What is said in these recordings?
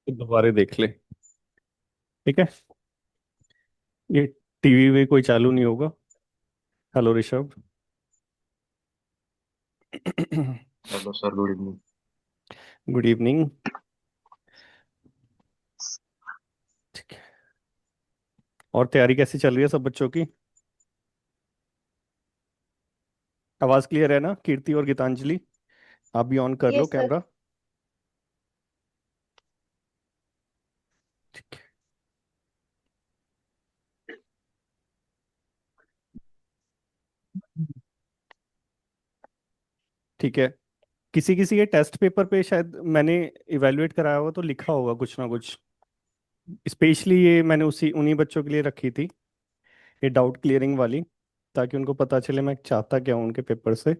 तो दोबारा देख ले। ठीक है। ये टीवी में कोई चालू नहीं होगा। Hello Rishabh. Hello sir, good evening. Good evening. ठीक है। और तैयारी कैसी चल रही है सब बच्चों की? आवाज क्लियर है ना कीर्ति और गीतांजलि? आप भी ऑन कर लो यस सर। कैमरा। ठीक है। ठीक है। किसी किसी के टेस्ट पेपर पे शायद मैंने इवेलुएट कराया होगा तो लिखा होगा कुछ ना कुछ। स्पेशली ये मैंने उसी उन्हीं बच्चों के लिए रखी थी, ये डाउट क्लियरिंग वाली, ताकि उनको पता चले मैं चाहता क्या हूँ उनके पेपर से।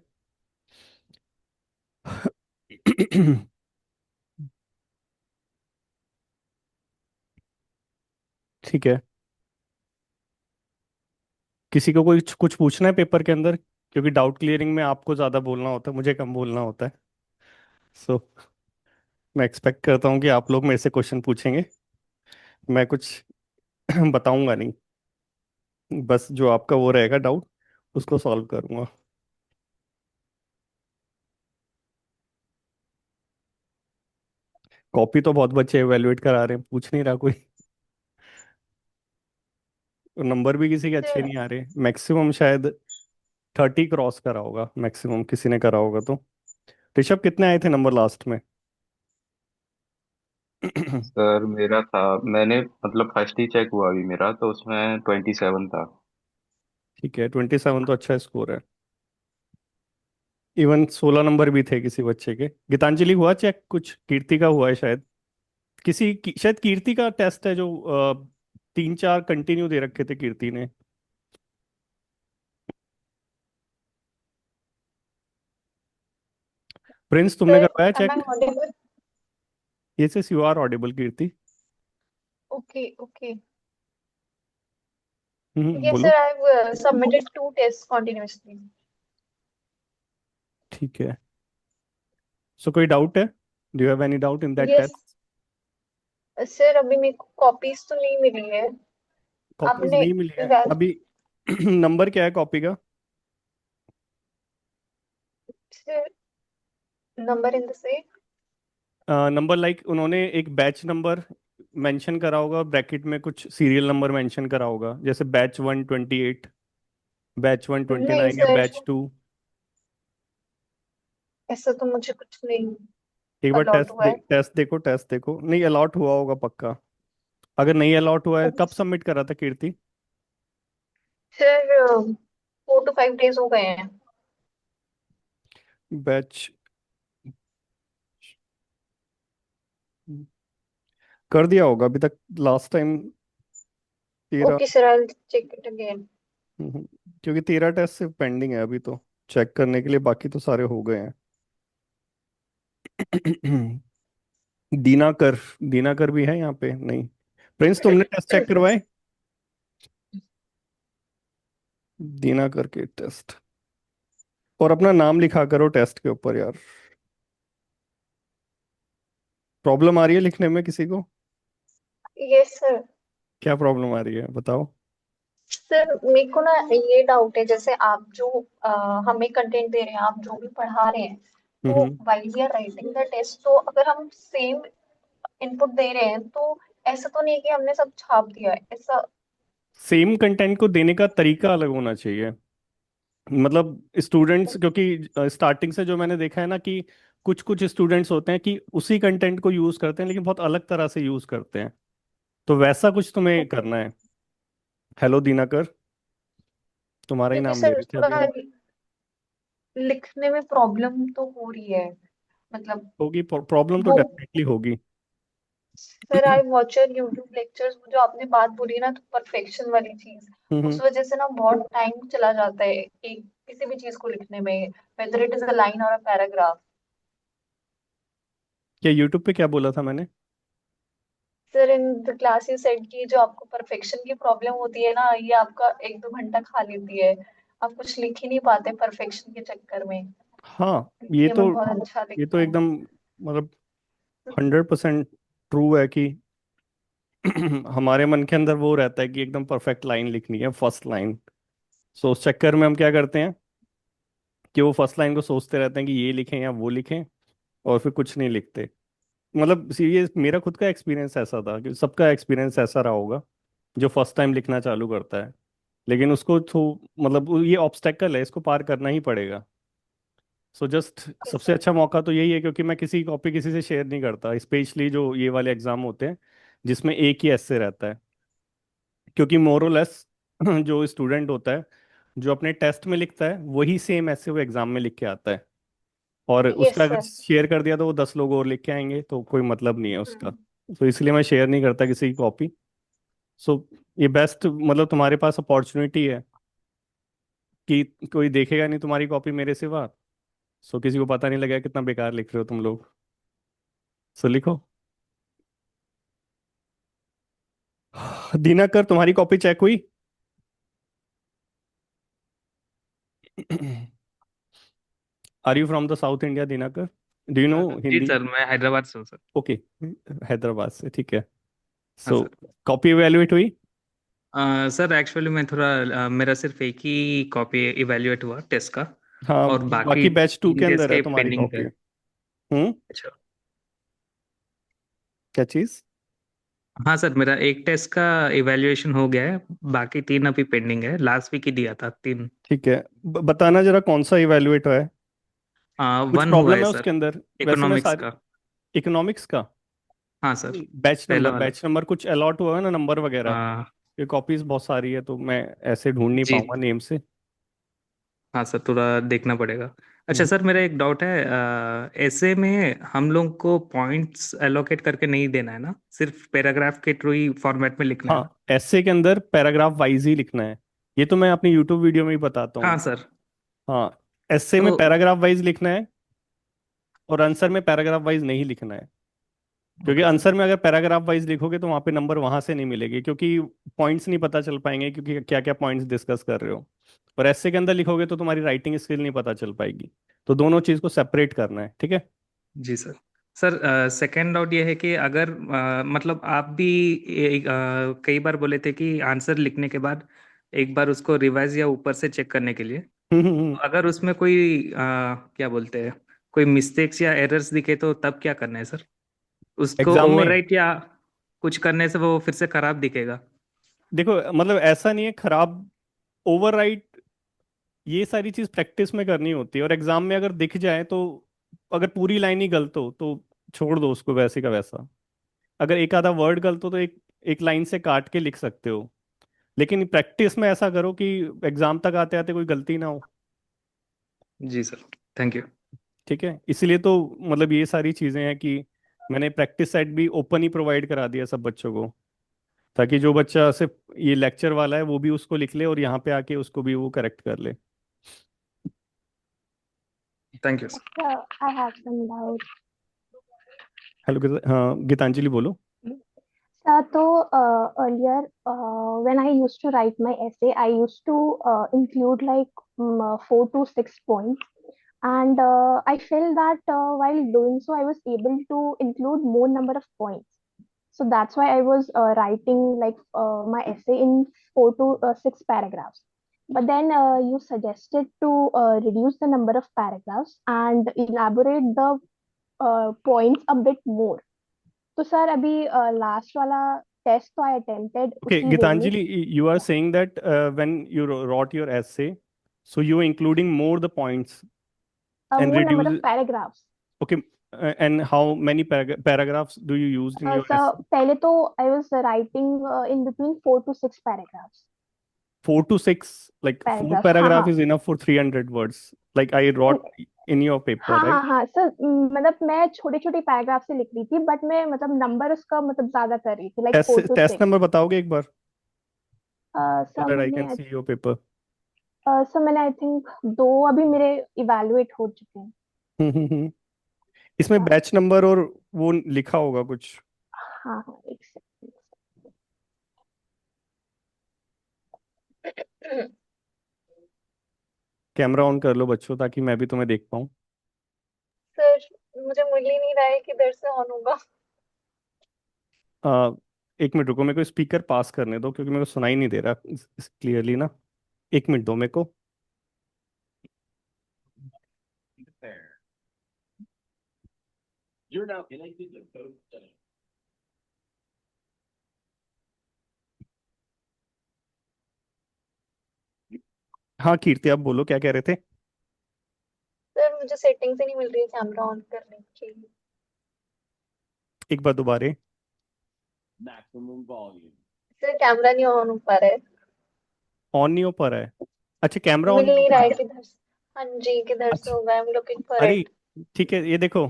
ठीक है। किसी को कोई कुछ पूछना है पेपर के अंदर? क्योंकि डाउट क्लियरिंग में आपको ज़्यादा बोलना होता है, मुझे कम बोलना होता है। सो मैं एक्सपेक्ट करता हूँ कि आप लोग मेरे से क्वेश्चन पूछेंगे। मैं कुछ बताऊंगा नहीं, बस जो आपका वो रहेगा डाउट उसको सॉल्व करूंगा। कॉपी तो बहुत बच्चे एवेलुएट करा रहे हैं, पूछ नहीं रहा कोई। नंबर भी किसी के अच्छे सर नहीं आ रहे, मैक्सिमम शायद 30 क्रॉस करा होगा, मैक्सिमम किसी ने करा होगा तो। ऋषभ कितने आए थे नंबर लास्ट में? सर मेरा था, मैंने मतलब फर्स्ट ही चेक हुआ अभी मेरा, तो उसमें 27 था। ठीक है, 27 तो अच्छा स्कोर है। इवन 16 नंबर भी थे किसी बच्चे के। गीतांजलि हुआ चेक? कुछ कीर्ति का हुआ है शायद। शायद कीर्ति का टेस्ट है जो 3 4 कंटिन्यू दे रखे थे कीर्ति ने। प्रिंस तुमने सर करवाया am I check? Audible? Yes yes, you are audible Kirti. Okay okay. Yes बोलो। Sir, I have submitted 2 test continuously. ठीक है। सो कोई डाउट है? Do you have any doubt in that yes test? Sir, अभी मेरे को copies तो नहीं मिली है। कॉपीज आपने नहीं मिली है इवैल अभी? नंबर क्या है कॉपी का? सर, नंबर इन द से? नंबर लाइक उन्होंने एक बैच नंबर मेंशन करा होगा, ब्रैकेट में कुछ सीरियल नंबर मेंशन करा होगा, जैसे बैच 128, बैच 129 नहीं या सर, बैच 2। ऐसा तो मुझे कुछ नहीं एक बार अलॉट हुआ है। टेस्ट देखो, नहीं अलॉट हुआ होगा पक्का। अगर नहीं अलॉट हुआ है, कब सबमिट करा था कीर्ति? सर 4 to 5 days हो गए हैं। बैच कर दिया होगा अभी तक, last time 13। Okay sir, I check it again. हम्म, क्योंकि 13 टेस्ट सिर्फ पेंडिंग है अभी तो, चेक करने के लिए, बाकी तो सारे हो गए हैं। दीनाकर, दीनाकर भी है यहाँ पे नहीं? प्रिंस तुमने टेस्ट चेक करवाए? दीनाकर के टेस्ट। और अपना नाम लिखा करो टेस्ट के ऊपर यार। प्रॉब्लम आ रही है लिखने में किसी को? Yes sir. क्या प्रॉब्लम आ रही है बताओ। सर मेरे को ना ये डाउट है, जैसे आप जो हमें कंटेंट दे रहे हैं, आप जो भी पढ़ा रहे हैं, तो हम्म। While we are writing the test, तो अगर हम सेम इनपुट दे रहे हैं तो ऐसा तो नहीं है कि हमने सब छाप दिया है ऐसा? सेम कंटेंट को देने का तरीका अलग होना चाहिए। मतलब स्टूडेंट्स, क्योंकि स्टार्टिंग से जो मैंने देखा है ना कि कुछ कुछ स्टूडेंट्स होते हैं कि उसी कंटेंट को यूज करते हैं लेकिन बहुत अलग तरह से यूज करते हैं। तो वैसा कुछ तुम्हें करना है। हेलो दिनाकर, तुम्हारा ही क्योंकि नाम ले सर रहे थे अभी थोड़ा हम। लिखने में प्रॉब्लम तो हो रही है, मतलब होगी प्रॉब्लम तो वो। डेफिनेटली होगी। Sir I watch your YouTube lectures, जो आपने बात बोली ना, तो परफेक्शन वाली चीज, हम्म। उस वजह से ना बहुत टाइम चला जाता है कि किसी भी चीज को लिखने में, whether it is a line और अ पैराग्राफ। क्या यूट्यूब पे क्या बोला था मैंने? Sir in the classes set की जो आपको परफेक्शन की प्रॉब्लम होती है ना, ये आपका 1 2 घंटा खा लेती है। आप कुछ लिख ही नहीं पाते परफेक्शन के चक्कर में। हाँ, ये ये तो मैं बहुत अच्छा ये तो लिखता हूँ। एकदम मतलब 100% ट्रू है कि हमारे मन के अंदर वो रहता है कि एकदम परफेक्ट लाइन लिखनी है, फर्स्ट लाइन। सो उस चक्कर में हम क्या करते हैं कि वो फर्स्ट लाइन को सोचते रहते हैं कि ये लिखें या वो लिखें, और फिर कुछ नहीं लिखते। मतलब ये मेरा खुद का एक्सपीरियंस ऐसा था, कि सबका एक्सपीरियंस ऐसा रहा होगा जो फर्स्ट टाइम लिखना चालू करता है। लेकिन उसको तो मतलब ये ऑब्स्टेकल है, इसको पार करना ही पड़ेगा। सो जस्ट यस सबसे सर। अच्छा मौका तो यही है, क्योंकि मैं किसी कॉपी किसी से शेयर नहीं करता, स्पेशली जो ये वाले एग्जाम होते हैं जिसमें एक ही ऐसे रहता है। क्योंकि मोर और लेस जो स्टूडेंट होता है, जो अपने टेस्ट में लिखता है वही सेम ऐसे वो एग्जाम में लिख के आता है। और उसका यस अगर सर। शेयर कर दिया तो वो 10 लोग और लिख के आएंगे, तो कोई मतलब नहीं है उसका। तो इसलिए मैं शेयर नहीं करता किसी की कॉपी। सो ये बेस्ट, मतलब तुम्हारे पास अपॉर्चुनिटी है कि कोई देखेगा नहीं तुम्हारी कॉपी मेरे सिवा। सो किसी को पता नहीं लगेगा कितना बेकार लिख रहे हो तुम लोग। सो लिखो। दिनाकर, तुम्हारी कॉपी चेक हुई? Are you from the South India, Dinakar? Do you know जी हिंदी? सर, मैं हैदराबाद से हूँ सर। ओके, हैदराबाद से, ठीक है। हाँ सो सर। कॉपी इवेलुएट हुई? सर एक्चुअली मैं थोड़ा मेरा सिर्फ एक ही कॉपी इवेल्युएट हुआ टेस्ट का, हाँ, और बाकी बाकी बैच 2 के 3 टेस्ट अंदर है के तुम्हारी पेंडिंग कॉपी। है। हम्म। अच्छा। क्या चीज? हाँ सर, मेरा एक टेस्ट का इवेल्युएशन हो गया है, बाकी 3 अभी पेंडिंग है, लास्ट वीक ही दिया था 3। ठीक है, बताना जरा कौन सा इवेलुएट हुआ है। कुछ 1 हुआ प्रॉब्लम है है सर, उसके अंदर? वैसे मैं इकोनॉमिक्स सारी, का। इकोनॉमिक्स का? हाँ सर, बैच पहला नंबर, वाला। बैच नंबर कुछ अलॉट हुआ है ना, नंबर वगैरह? आ, ये कॉपीज बहुत सारी है, तो मैं ऐसे ढूंढ नहीं जी। पाऊंगा नेम से। हाँ सर, थोड़ा देखना पड़ेगा। अच्छा हम्म। सर, मेरा एक डाउट है, ऐसे में हम लोग को पॉइंट्स एलोकेट करके नहीं देना है ना, सिर्फ पैराग्राफ के थ्रू ही फॉर्मेट में लिखना है हाँ, ना? ऐसे के अंदर पैराग्राफ वाइज ही लिखना है। ये तो मैं अपनी यूट्यूब वीडियो में ही बताता हाँ हूँ। सर। हाँ, ऐसे में तो पैराग्राफ वाइज लिखना है, और आंसर में पैराग्राफ वाइज नहीं लिखना है। क्योंकि ओके सर। आंसर में अगर पैराग्राफ वाइज लिखोगे तो वहां पे नंबर वहां से नहीं मिलेगी, क्योंकि पॉइंट्स नहीं पता चल पाएंगे, क्योंकि क्या क्या पॉइंट्स डिस्कस कर रहे हो। और ऐसे के अंदर लिखोगे तो तुम्हारी राइटिंग स्किल नहीं पता चल पाएगी। तो दोनों चीज को सेपरेट करना है, ठीक है? जी सर। सर सेकंड डाउट ये है कि अगर मतलब आप भी कई बार बोले थे कि आंसर लिखने के बाद एक बार उसको रिवाइज या ऊपर से चेक करने के लिए, तो अगर उसमें कोई क्या बोलते हैं, कोई मिस्टेक्स या एरर्स दिखे तो तब क्या करना है सर? उसको एग्जाम में ओवरराइट या कुछ करने से वो फिर से खराब दिखेगा? देखो, मतलब ऐसा नहीं है खराब, ओवरराइट, ये सारी चीज प्रैक्टिस में करनी होती है। और एग्जाम में अगर दिख जाए तो, अगर पूरी लाइन ही गलत हो तो छोड़ दो उसको वैसे का वैसा। अगर एक आधा वर्ड गलत हो तो एक एक लाइन से काट के लिख सकते हो। लेकिन प्रैक्टिस में ऐसा करो कि एग्जाम तक आते आते कोई गलती ना हो। जी सर, थैंक यू। ठीक है, इसलिए तो मतलब ये सारी चीजें हैं कि मैंने प्रैक्टिस सेट भी ओपन ही प्रोवाइड करा दिया सब बच्चों को, ताकि जो बच्चा सिर्फ ये लेक्चर वाला है वो भी उसको लिख ले, और यहाँ पे आके उसको भी वो करेक्ट कर ले। Thank you sir. So I have some doubts. Hello, हाँ गीतांजलि बोलो। Earlier, when I used to write my essay, I used to include like 4 to 6 points, and I felt that while doing so, I was able to include more number of points. So that's why I was writing like my essay in 4 to 6 paragraphs. But then you suggested to reduce the number of paragraphs and elaborate the points a bit more. तो sir अभी last वाला test तो आई attempted Okay, उसी वे में। Gitanjali, you are saying that when you wrote your essay, so you are including more the points and more number of reduce. Paragraphs. Okay, and how many paragraphs do you use in your sir essay? पहले तो I was writing in between 4 to 6 paragraphs. 4 to 6, like four paragraphs हाँ paragraph हाँ। is enough for 300 words, like I wrote in your paper, हाँ right? हाँ हाँ sir, मतलब मैं छोटे छोटे पैराग्राफ से लिख रही थी, बट मैं मतलब नंबर उसका मतलब ज्यादा कर रही थी, like four test two test six number बताओगे एक बार, so sir that I can मैंने see your paper? सर मैंने आई थिंक 2 अभी मेरे इवैल्यूएट हो चुके हैं। इसमें हाँ बैच नंबर और वो लिखा होगा कुछ। हाँ हाँ, एक सेकंड। कैमरा ऑन कर लो बच्चों, ताकि मैं भी तुम्हें देख पाऊँ। सर मुझे मिल ही नहीं रहा है किधर से ऑन होगा। एक मिनट रुको, मेरे को स्पीकर पास करने दो क्योंकि मेरे को सुनाई नहीं दे रहा क्लियरली ना। एक मिनट दो मेरे को। हाँ कीर्ति, आप बोलो क्या कह रहे थे। सर मुझे सेटिंग्स ही नहीं मिल रही है कैमरा ऑन करने की। एक बार दोबारे। सर कैमरा नहीं ऑन हो पा रहा है। ऑन नहीं हो पा रहा है? अच्छा, कैमरा ऑन मिल नहीं हो नहीं पा रहा है रहा। किधर से। हाँ जी, किधर से अच्छा, होगा, आई एम लुकिंग फॉर अरे इट। ठीक है, ये देखो,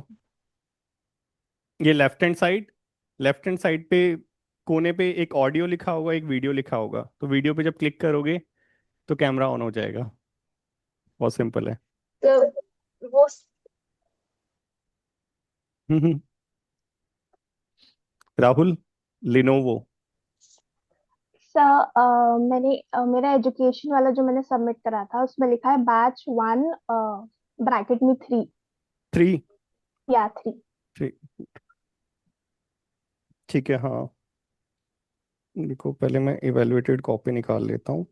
ये लेफ्ट हैंड साइड पे कोने पे एक ऑडियो लिखा होगा, एक वीडियो लिखा होगा, तो वीडियो पे जब क्लिक करोगे तो कैमरा ऑन हो जाएगा। बहुत सिंपल है। तो वो हम्म। राहुल, लिनोवो। सर मैंने मेरा एजुकेशन वाला जो मैंने सबमिट करा था उसमें लिखा है बैच 1 ब्रैकेट में 3 3। या 3। ठीक है, हाँ। देखो पहले मैं इवेलुएटेड कॉपी निकाल लेता हूँ।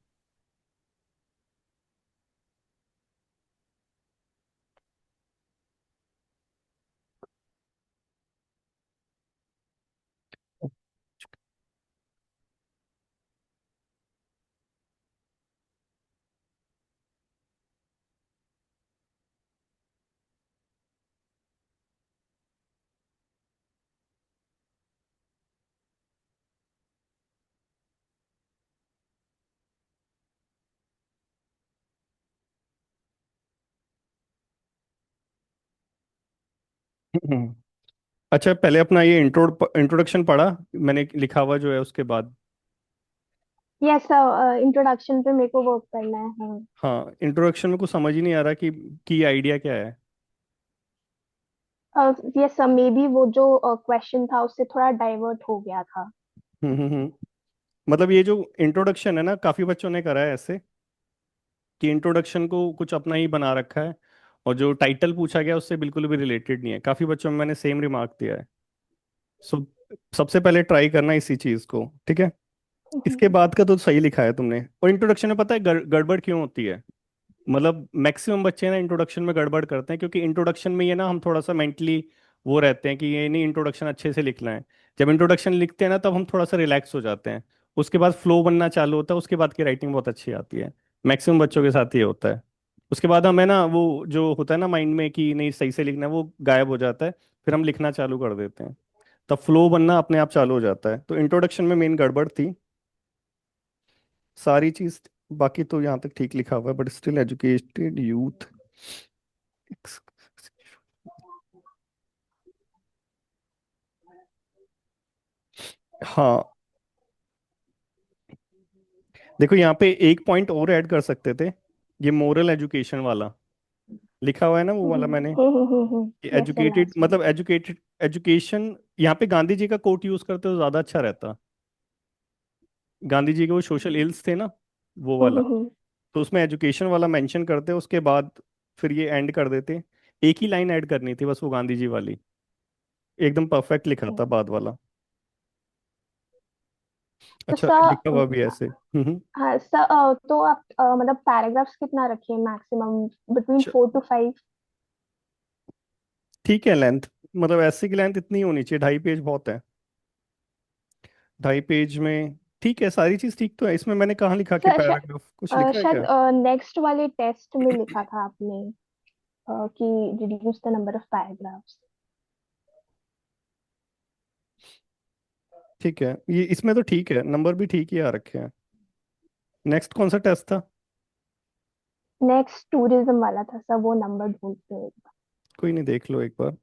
अच्छा, पहले अपना ये इंट्रोडक्शन पढ़ा मैंने लिखा हुआ जो है उसके बाद। यस सर, इंट्रोडक्शन पे मेरे को वर्क करना है। हाँ। हाँ, इंट्रोडक्शन में कुछ समझ ही नहीं आ रहा कि आइडिया क्या है। यस सर, मे बी वो जो क्वेश्चन था उससे थोड़ा डाइवर्ट हो गया था। हम्म। मतलब ये जो इंट्रोडक्शन है ना, काफी बच्चों ने करा है ऐसे कि इंट्रोडक्शन को कुछ अपना ही बना रखा है, और जो टाइटल पूछा गया उससे बिल्कुल भी रिलेटेड नहीं है। काफी बच्चों में मैंने सेम रिमार्क दिया है। सो सबसे पहले ट्राई करना इसी चीज को, ठीक है। इसके हम्म, बाद का तो सही लिखा है तुमने। और इंट्रोडक्शन में पता है गड़बड़ क्यों होती है? मतलब मैक्सिमम बच्चे ना इंट्रोडक्शन में गड़बड़ करते हैं, क्योंकि इंट्रोडक्शन में ये ना हम थोड़ा सा मेंटली वो रहते हैं कि ये नहीं, इंट्रोडक्शन अच्छे से लिखना है। जब इंट्रोडक्शन लिखते हैं ना तब हम थोड़ा सा रिलैक्स हो जाते हैं। उसके बाद फ्लो बनना चालू होता है, उसके बाद की राइटिंग बहुत अच्छी आती है। मैक्सिमम बच्चों के साथ ये होता है। उसके बाद हमें ना वो जो होता है ना माइंड में कि नहीं सही से लिखना है, वो गायब हो जाता है। फिर हम लिखना चालू कर देते हैं, तब फ्लो बनना अपने आप चालू हो जाता है। तो इंट्रोडक्शन में मेन गड़बड़ थी सारी चीज। बाकी तो यहाँ तक ठीक लिखा हुआ है, बट स्टिल एजुकेटेड यूथ। हाँ, देखो यहाँ पे एक पॉइंट और ऐड कर सकते थे। ये मोरल एजुकेशन वाला लिखा हुआ है ना, वो वाला मैंने। यस सर, एजुकेटेड लास्ट में। मतलब एजुकेटेड एजुकेशन, यहाँ पे गांधी जी का कोट यूज करते तो ज्यादा अच्छा रहता। गांधी जी के वो सोशल इल्स थे ना, वो वाला। तो उसमें एजुकेशन वाला मेंशन करते, उसके बाद फिर ये एंड कर देते। एक ही लाइन ऐड करनी थी बस, वो गांधी जी वाली। एकदम परफेक्ट लिखा था बाद वाला। तो अच्छा, सर, लिखा हुआ भी ऐसे। हाँ सर, तो आप मतलब पैराग्राफ्स कितना रखें मैक्सिमम, बिटवीन च- 4 to 5? ठीक है लेंथ, मतलब ऐसे की लेंथ इतनी होनी चाहिए, 2.5 पेज बहुत है। 2.5 पेज में ठीक है, सारी चीज ठीक तो है। इसमें मैंने कहाँ लिखा कि सर पैराग्राफ कुछ लिखा है शायद क्या? नेक्स्ट वाले टेस्ट में लिखा था आपने कि reduce the number of paragraphs. ठीक है, ये इसमें तो ठीक है, नंबर भी ठीक ही आ रखे हैं। नेक्स्ट कौन सा टेस्ट था? नेक्स्ट टूरिज्म वाला था सर, वो नंबर ढूंढते हैं। कोई नहीं, देख लो एक बार।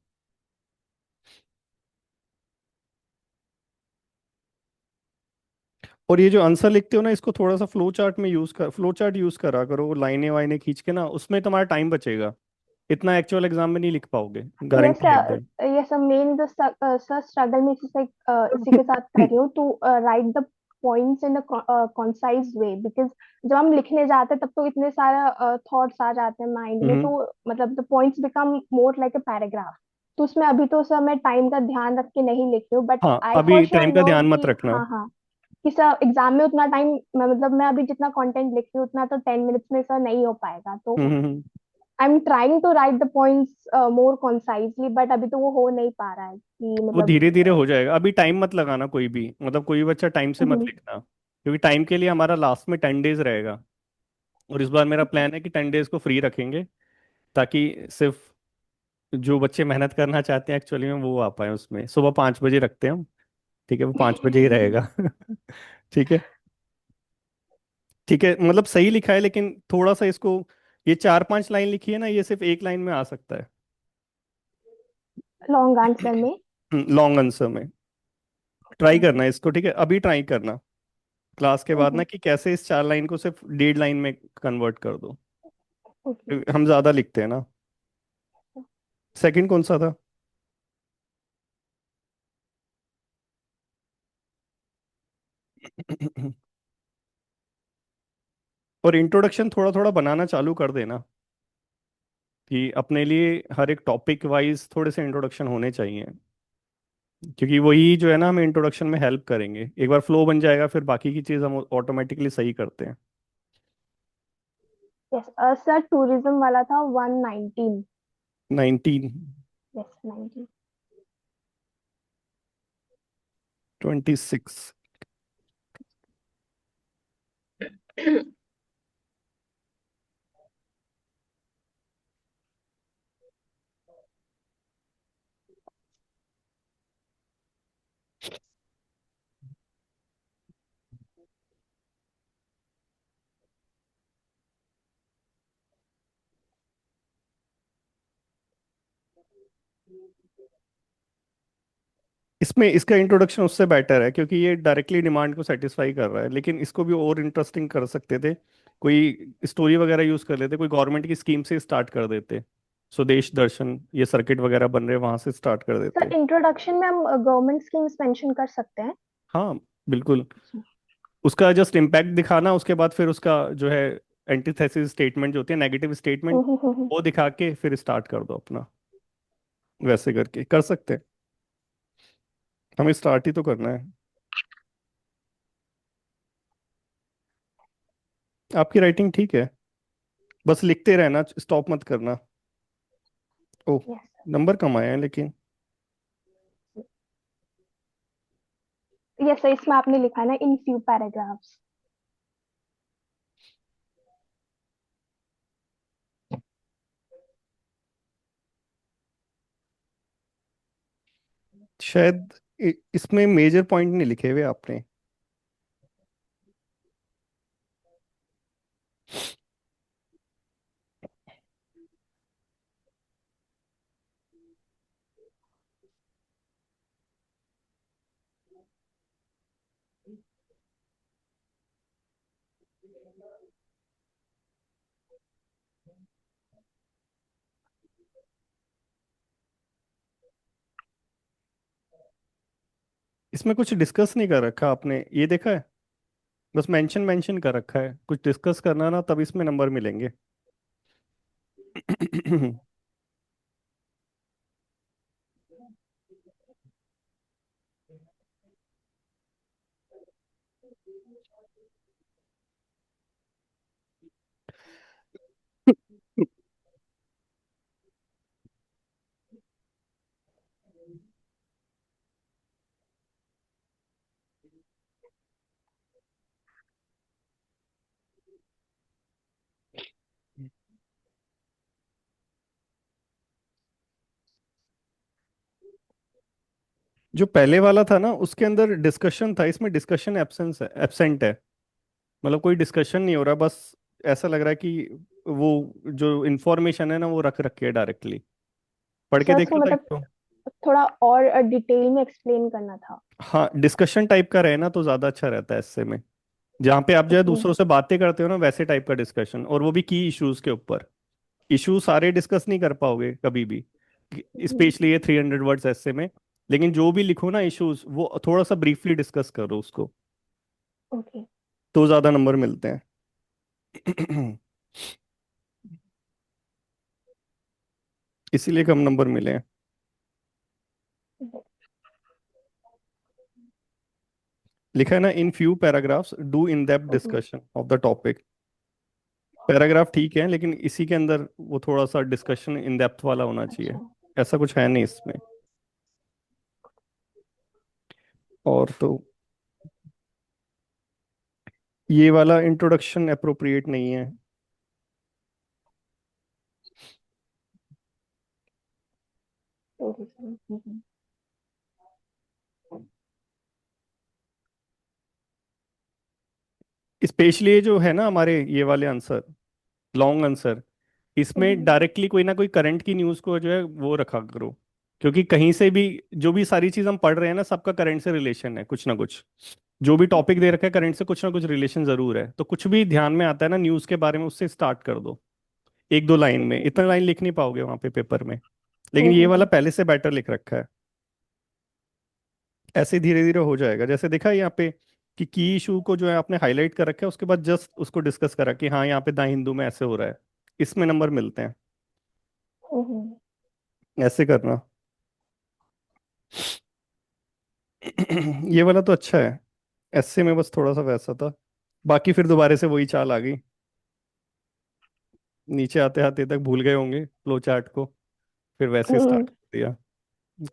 और ये जो आंसर लिखते हो ना, इसको थोड़ा सा फ्लो चार्ट यूज करा करो, लाइनें वाइनें खींच के ना, उसमें तुम्हारा टाइम बचेगा। इतना एक्चुअल एग्जाम में नहीं लिख पाओगे, यस गारंटी है एकदम। सर, यस सर, मेन जो सर स्ट्रगल में इसी के साथ कर रही हूँ to write the points in a concise way, because जब हम लिखने जाते हैं तब तो इतने सारे थॉट्स आ जाते हैं माइंड में, हम्म। तो मतलब the points become more like a paragraph. तो उसमें अभी तो सर मैं टाइम का ध्यान रख के नहीं लिख रही हूँ, बट हाँ, आई फॉर अभी श्योर टाइम का नो ध्यान मत कि रखना। हाँ हाँ, कि सर एग्जाम में उतना टाइम, मतलब मैं अभी जितना कंटेंट लिख रही हूँ उतना तो 10 मिनट्स में सर नहीं हो पाएगा, तो हम्म। I am trying to write the points more concisely, but अभी तो वो हो नहीं पा रहा है कि वो मतलब धीरे धीरे हो जाएगा, अभी टाइम मत लगाना कोई भी, मतलब कोई भी बच्चा टाइम से मत हम्म, लिखना, क्योंकि टाइम के लिए हमारा लास्ट में 10 डेज रहेगा। और इस बार मेरा प्लान है कि 10 डेज को फ्री रखेंगे, ताकि सिर्फ जो बच्चे मेहनत करना चाहते हैं एक्चुअली में वो आ पाए उसमें। सुबह 5 बजे रखते हैं हम, ठीक है, वो 5 बजे ही रहेगा। ठीक है। ठीक है, मतलब सही लिखा है, लेकिन थोड़ा सा इसको, ये 4-5 लाइन लिखी है ना, ये सिर्फ एक लाइन में आ सकता है। लॉन्ग आंसर में। लॉन्ग आंसर में ट्राई करना है इसको, ठीक है, अभी ट्राई करना क्लास के बाद ना, कि कैसे इस 4 लाइन को सिर्फ 1.5 लाइन में कन्वर्ट कर दो, ओके। क्योंकि हम ज्यादा लिखते हैं ना। सेकंड कौन सा था? और इंट्रोडक्शन थोड़ा थोड़ा बनाना चालू कर देना, कि अपने लिए हर एक टॉपिक वाइज थोड़े से इंट्रोडक्शन होने चाहिए, क्योंकि वही जो है ना हमें इंट्रोडक्शन में हेल्प करेंगे। एक बार फ्लो बन जाएगा, फिर बाकी की चीज हम ऑटोमेटिकली सही करते हैं। यस सर, टूरिज्म वाला था 119। 19, यस 19। 26। इसमें इसका इंट्रोडक्शन उससे बेटर है, क्योंकि ये डायरेक्टली डिमांड को सेटिस्फाई कर रहा है, लेकिन इसको भी और इंटरेस्टिंग कर सकते थे। कोई स्टोरी वगैरह यूज कर लेते, कोई गवर्नमेंट की स्कीम से स्टार्ट कर देते, स्वदेश दर्शन, ये सर्किट वगैरह बन रहे वहां से स्टार्ट कर सर देते। इंट्रोडक्शन में हम गवर्नमेंट स्कीम्स मेंशन कर सकते हैं। हाँ, बिल्कुल। उसका जस्ट इम्पैक्ट दिखाना, उसके बाद फिर उसका जो है एंटीथेसिस स्टेटमेंट जो होती है, नेगेटिव स्टेटमेंट, वो दिखा के फिर स्टार्ट कर दो अपना। वैसे करके कर सकते हैं, हमें स्टार्ट ही तो करना है। आपकी राइटिंग ठीक है, बस लिखते रहना, स्टॉप मत करना। ओह, यस। नंबर कम आए हैं लेकिन। यस सर, इसमें आपने लिखा है ना इन फ्यू पैराग्राफ्स। शायद इसमें मेजर पॉइंट नहीं लिखे हुए आपने। इसमें कुछ डिस्कस नहीं कर रखा आपने, ये देखा है? बस मेंशन मेंशन कर रखा है, कुछ डिस्कस करना ना, तब इसमें नंबर मिलेंगे। जो पहले वाला था ना, उसके अंदर डिस्कशन था, इसमें डिस्कशन एब्सेंस है, एब्सेंट है। मतलब कोई डिस्कशन नहीं हो रहा, बस ऐसा लग रहा है कि वो जो इंफॉर्मेशन है ना, वो रख रखी है डायरेक्टली। पढ़ के सर उसको देखो तो एक मतलब तो। थोड़ा और डिटेल में एक्सप्लेन करना था। हाँ, डिस्कशन टाइप का रहे ना तो ज्यादा अच्छा रहता है ऐसे में, जहाँ पे आप जो है ओके। दूसरों से बातें करते हो ना, वैसे टाइप का डिस्कशन, और वो भी की इश्यूज के ऊपर। इशू सारे डिस्कस नहीं कर पाओगे कभी भी, स्पेशली ये 300 वर्ड्स ऐसे में। लेकिन जो भी लिखो ना इश्यूज, वो थोड़ा सा ब्रीफली डिस्कस करो उसको, ओके। तो ज्यादा नंबर मिलते हैं। इसीलिए कम नंबर मिले हैं। लिखा है ना, in few paragraphs do in depth discussion of the topic. Paragraph ठीक है, लेकिन इसी के अंदर वो थोड़ा सा डिस्कशन इन डेप्थ वाला होना चाहिए। अच्छा। ऐसा कुछ है नहीं इसमें। और तो ये वाला इंट्रोडक्शन अप्रोप्रिएट नहीं है। tourism. स्पेशली ये जो है ना हमारे ये वाले आंसर, लॉन्ग आंसर, इसमें डायरेक्टली कोई ना कोई करंट की न्यूज़ को जो है वो रखा करो। क्योंकि कहीं से भी जो भी सारी चीज हम पढ़ रहे हैं ना, सबका करंट से रिलेशन है कुछ ना कुछ। जो भी टॉपिक दे रखा है करंट से कुछ ना कुछ रिलेशन जरूर है। तो कुछ भी ध्यान में आता है ना न्यूज़ के बारे में, उससे स्टार्ट कर दो। एक दो लाइन में, इतना लाइन लिख नहीं पाओगे वहां पे पेपर में। लेकिन ये वाला पहले से बेटर लिख रखा है। ऐसे धीरे धीरे हो जाएगा। जैसे देखा यहाँ पे कि की इशू को जो है आपने हाईलाइट कर रखा है, उसके बाद जस्ट उसको डिस्कस करा कि हाँ यहाँ पे द हिंदू में ऐसे हो रहा है, इसमें नंबर मिलते हैं। ऐसे करना। ये वाला तो अच्छा है। ऐसे में बस थोड़ा सा वैसा था। बाकी फिर दोबारा से वही चाल आ गई। नीचे आते आते तक भूल गए होंगे फ्लो चार्ट को, फिर वैसे स्टार्ट कर दिया।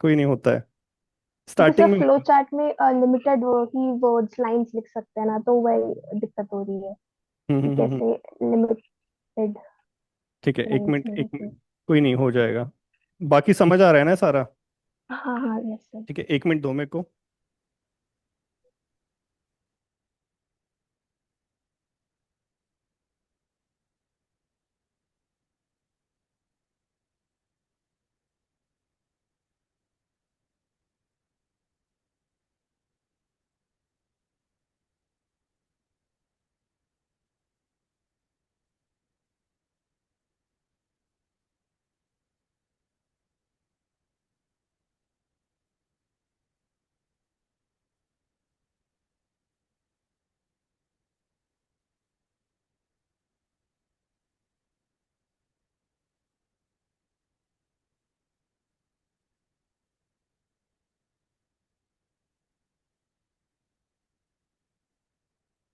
कोई नहीं, होता है जैसे स्टार्टिंग में। फ्लो चार्ट में लिमिटेड ही वर्ड्स लाइंस लिख सकते हैं ना, तो वही दिक्कत हो रही है कि हम्म। कैसे लिमिटेड ठीक है, एक लाइंस मिनट में एक लिखें। मिनट। कोई नहीं, हो जाएगा। बाकी समझ आ रहा है ना सारा? हाँ हाँ, यस सर। ठीक है, एक मिनट दो मेरे को।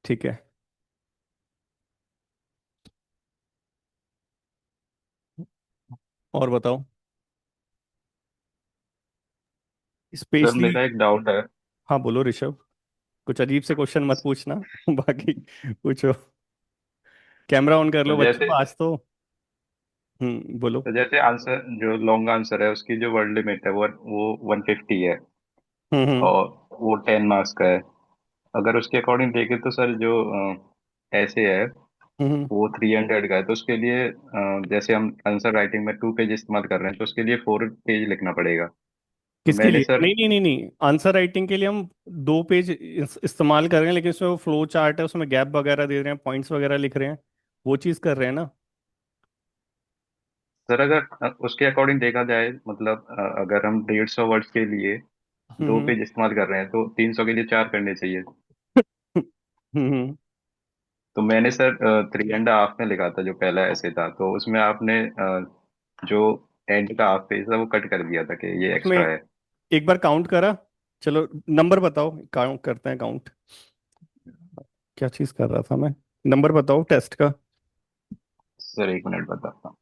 ठीक है, और बताओ। Sir specially. मेरा एक डाउट है। हाँ बोलो ऋषभ। कुछ अजीब से क्वेश्चन मत पूछना। बाकी पूछो। कैमरा ऑन कर तो लो बच्चों जैसे आज तो। बोलो। तो जैसे आंसर जो लॉन्ग आंसर है उसकी जो वर्ड लिमिट है वो 150 है, हम्म। और वो 10 मार्क्स का है। अगर उसके अकॉर्डिंग देखें तो सर जो ऐसे है हम्म। वो 300 का है। तो उसके लिए जैसे हम आंसर राइटिंग में 2 पेज इस्तेमाल कर रहे हैं तो उसके लिए 4 पेज लिखना पड़ेगा। तो किसके मैंने लिए? सर नहीं नहीं नहीं नहीं, आंसर राइटिंग के लिए हम 2 पेज इस्तेमाल कर रहे हैं, लेकिन उसमें वो फ्लो चार्ट है, उसमें गैप वगैरह दे रहे हैं, पॉइंट्स वगैरह लिख रहे हैं। वो चीज़ कर रहे हैं ना। सर अगर उसके अकॉर्डिंग देखा जाए, मतलब अगर हम 150 वर्ड्स के लिए दो हम्म। पेज इस्तेमाल कर रहे हैं तो 300 के लिए 4 करने चाहिए। हम्म। तो मैंने सर 3.5 में लिखा था जो पहला ऐसे था, तो उसमें आपने जो एंड का हाफ पेज था वो कट कर दिया था कि ये उसमें एक्स्ट्रा है। एक बार काउंट करा। चलो नंबर बताओ, काउंट करते हैं काउंट। क्या चीज़ कर रहा था मैं? नंबर बताओ टेस्ट का। सर एक मिनट बताता हूँ।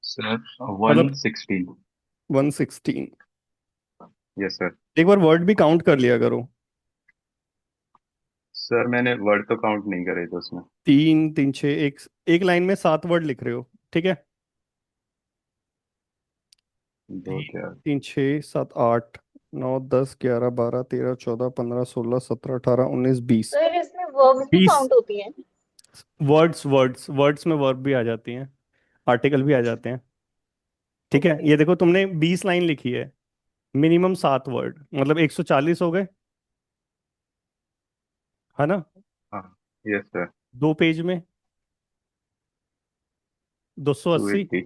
सर वन मतलब सिक्सटीन 116। Yes sir. एक बार वर्ड भी काउंट कर लिया करो। सर मैंने वर्ड तो काउंट नहीं करे थे उसमें। तीन तीन छः, एक एक लाइन में 7 वर्ड लिख रहे हो, ठीक है? दो तीन क्या? तीन छः सात आठ, 9 10 11 12 13 14 15 16 17 18 19 20। सर इसमें वर्ब्स भी 20 काउंट होती हैं? वर्ड्स, वर्ड्स में वर्ब भी आ जाती हैं, आर्टिकल भी आ जाते हैं। ठीक है, ओके। ये देखो तुमने 20 लाइन लिखी है, मिनिमम 7 वर्ड, मतलब 140 हो गए, है ना? हाँ यस सर। 2 पेज में टू 280। एट्टी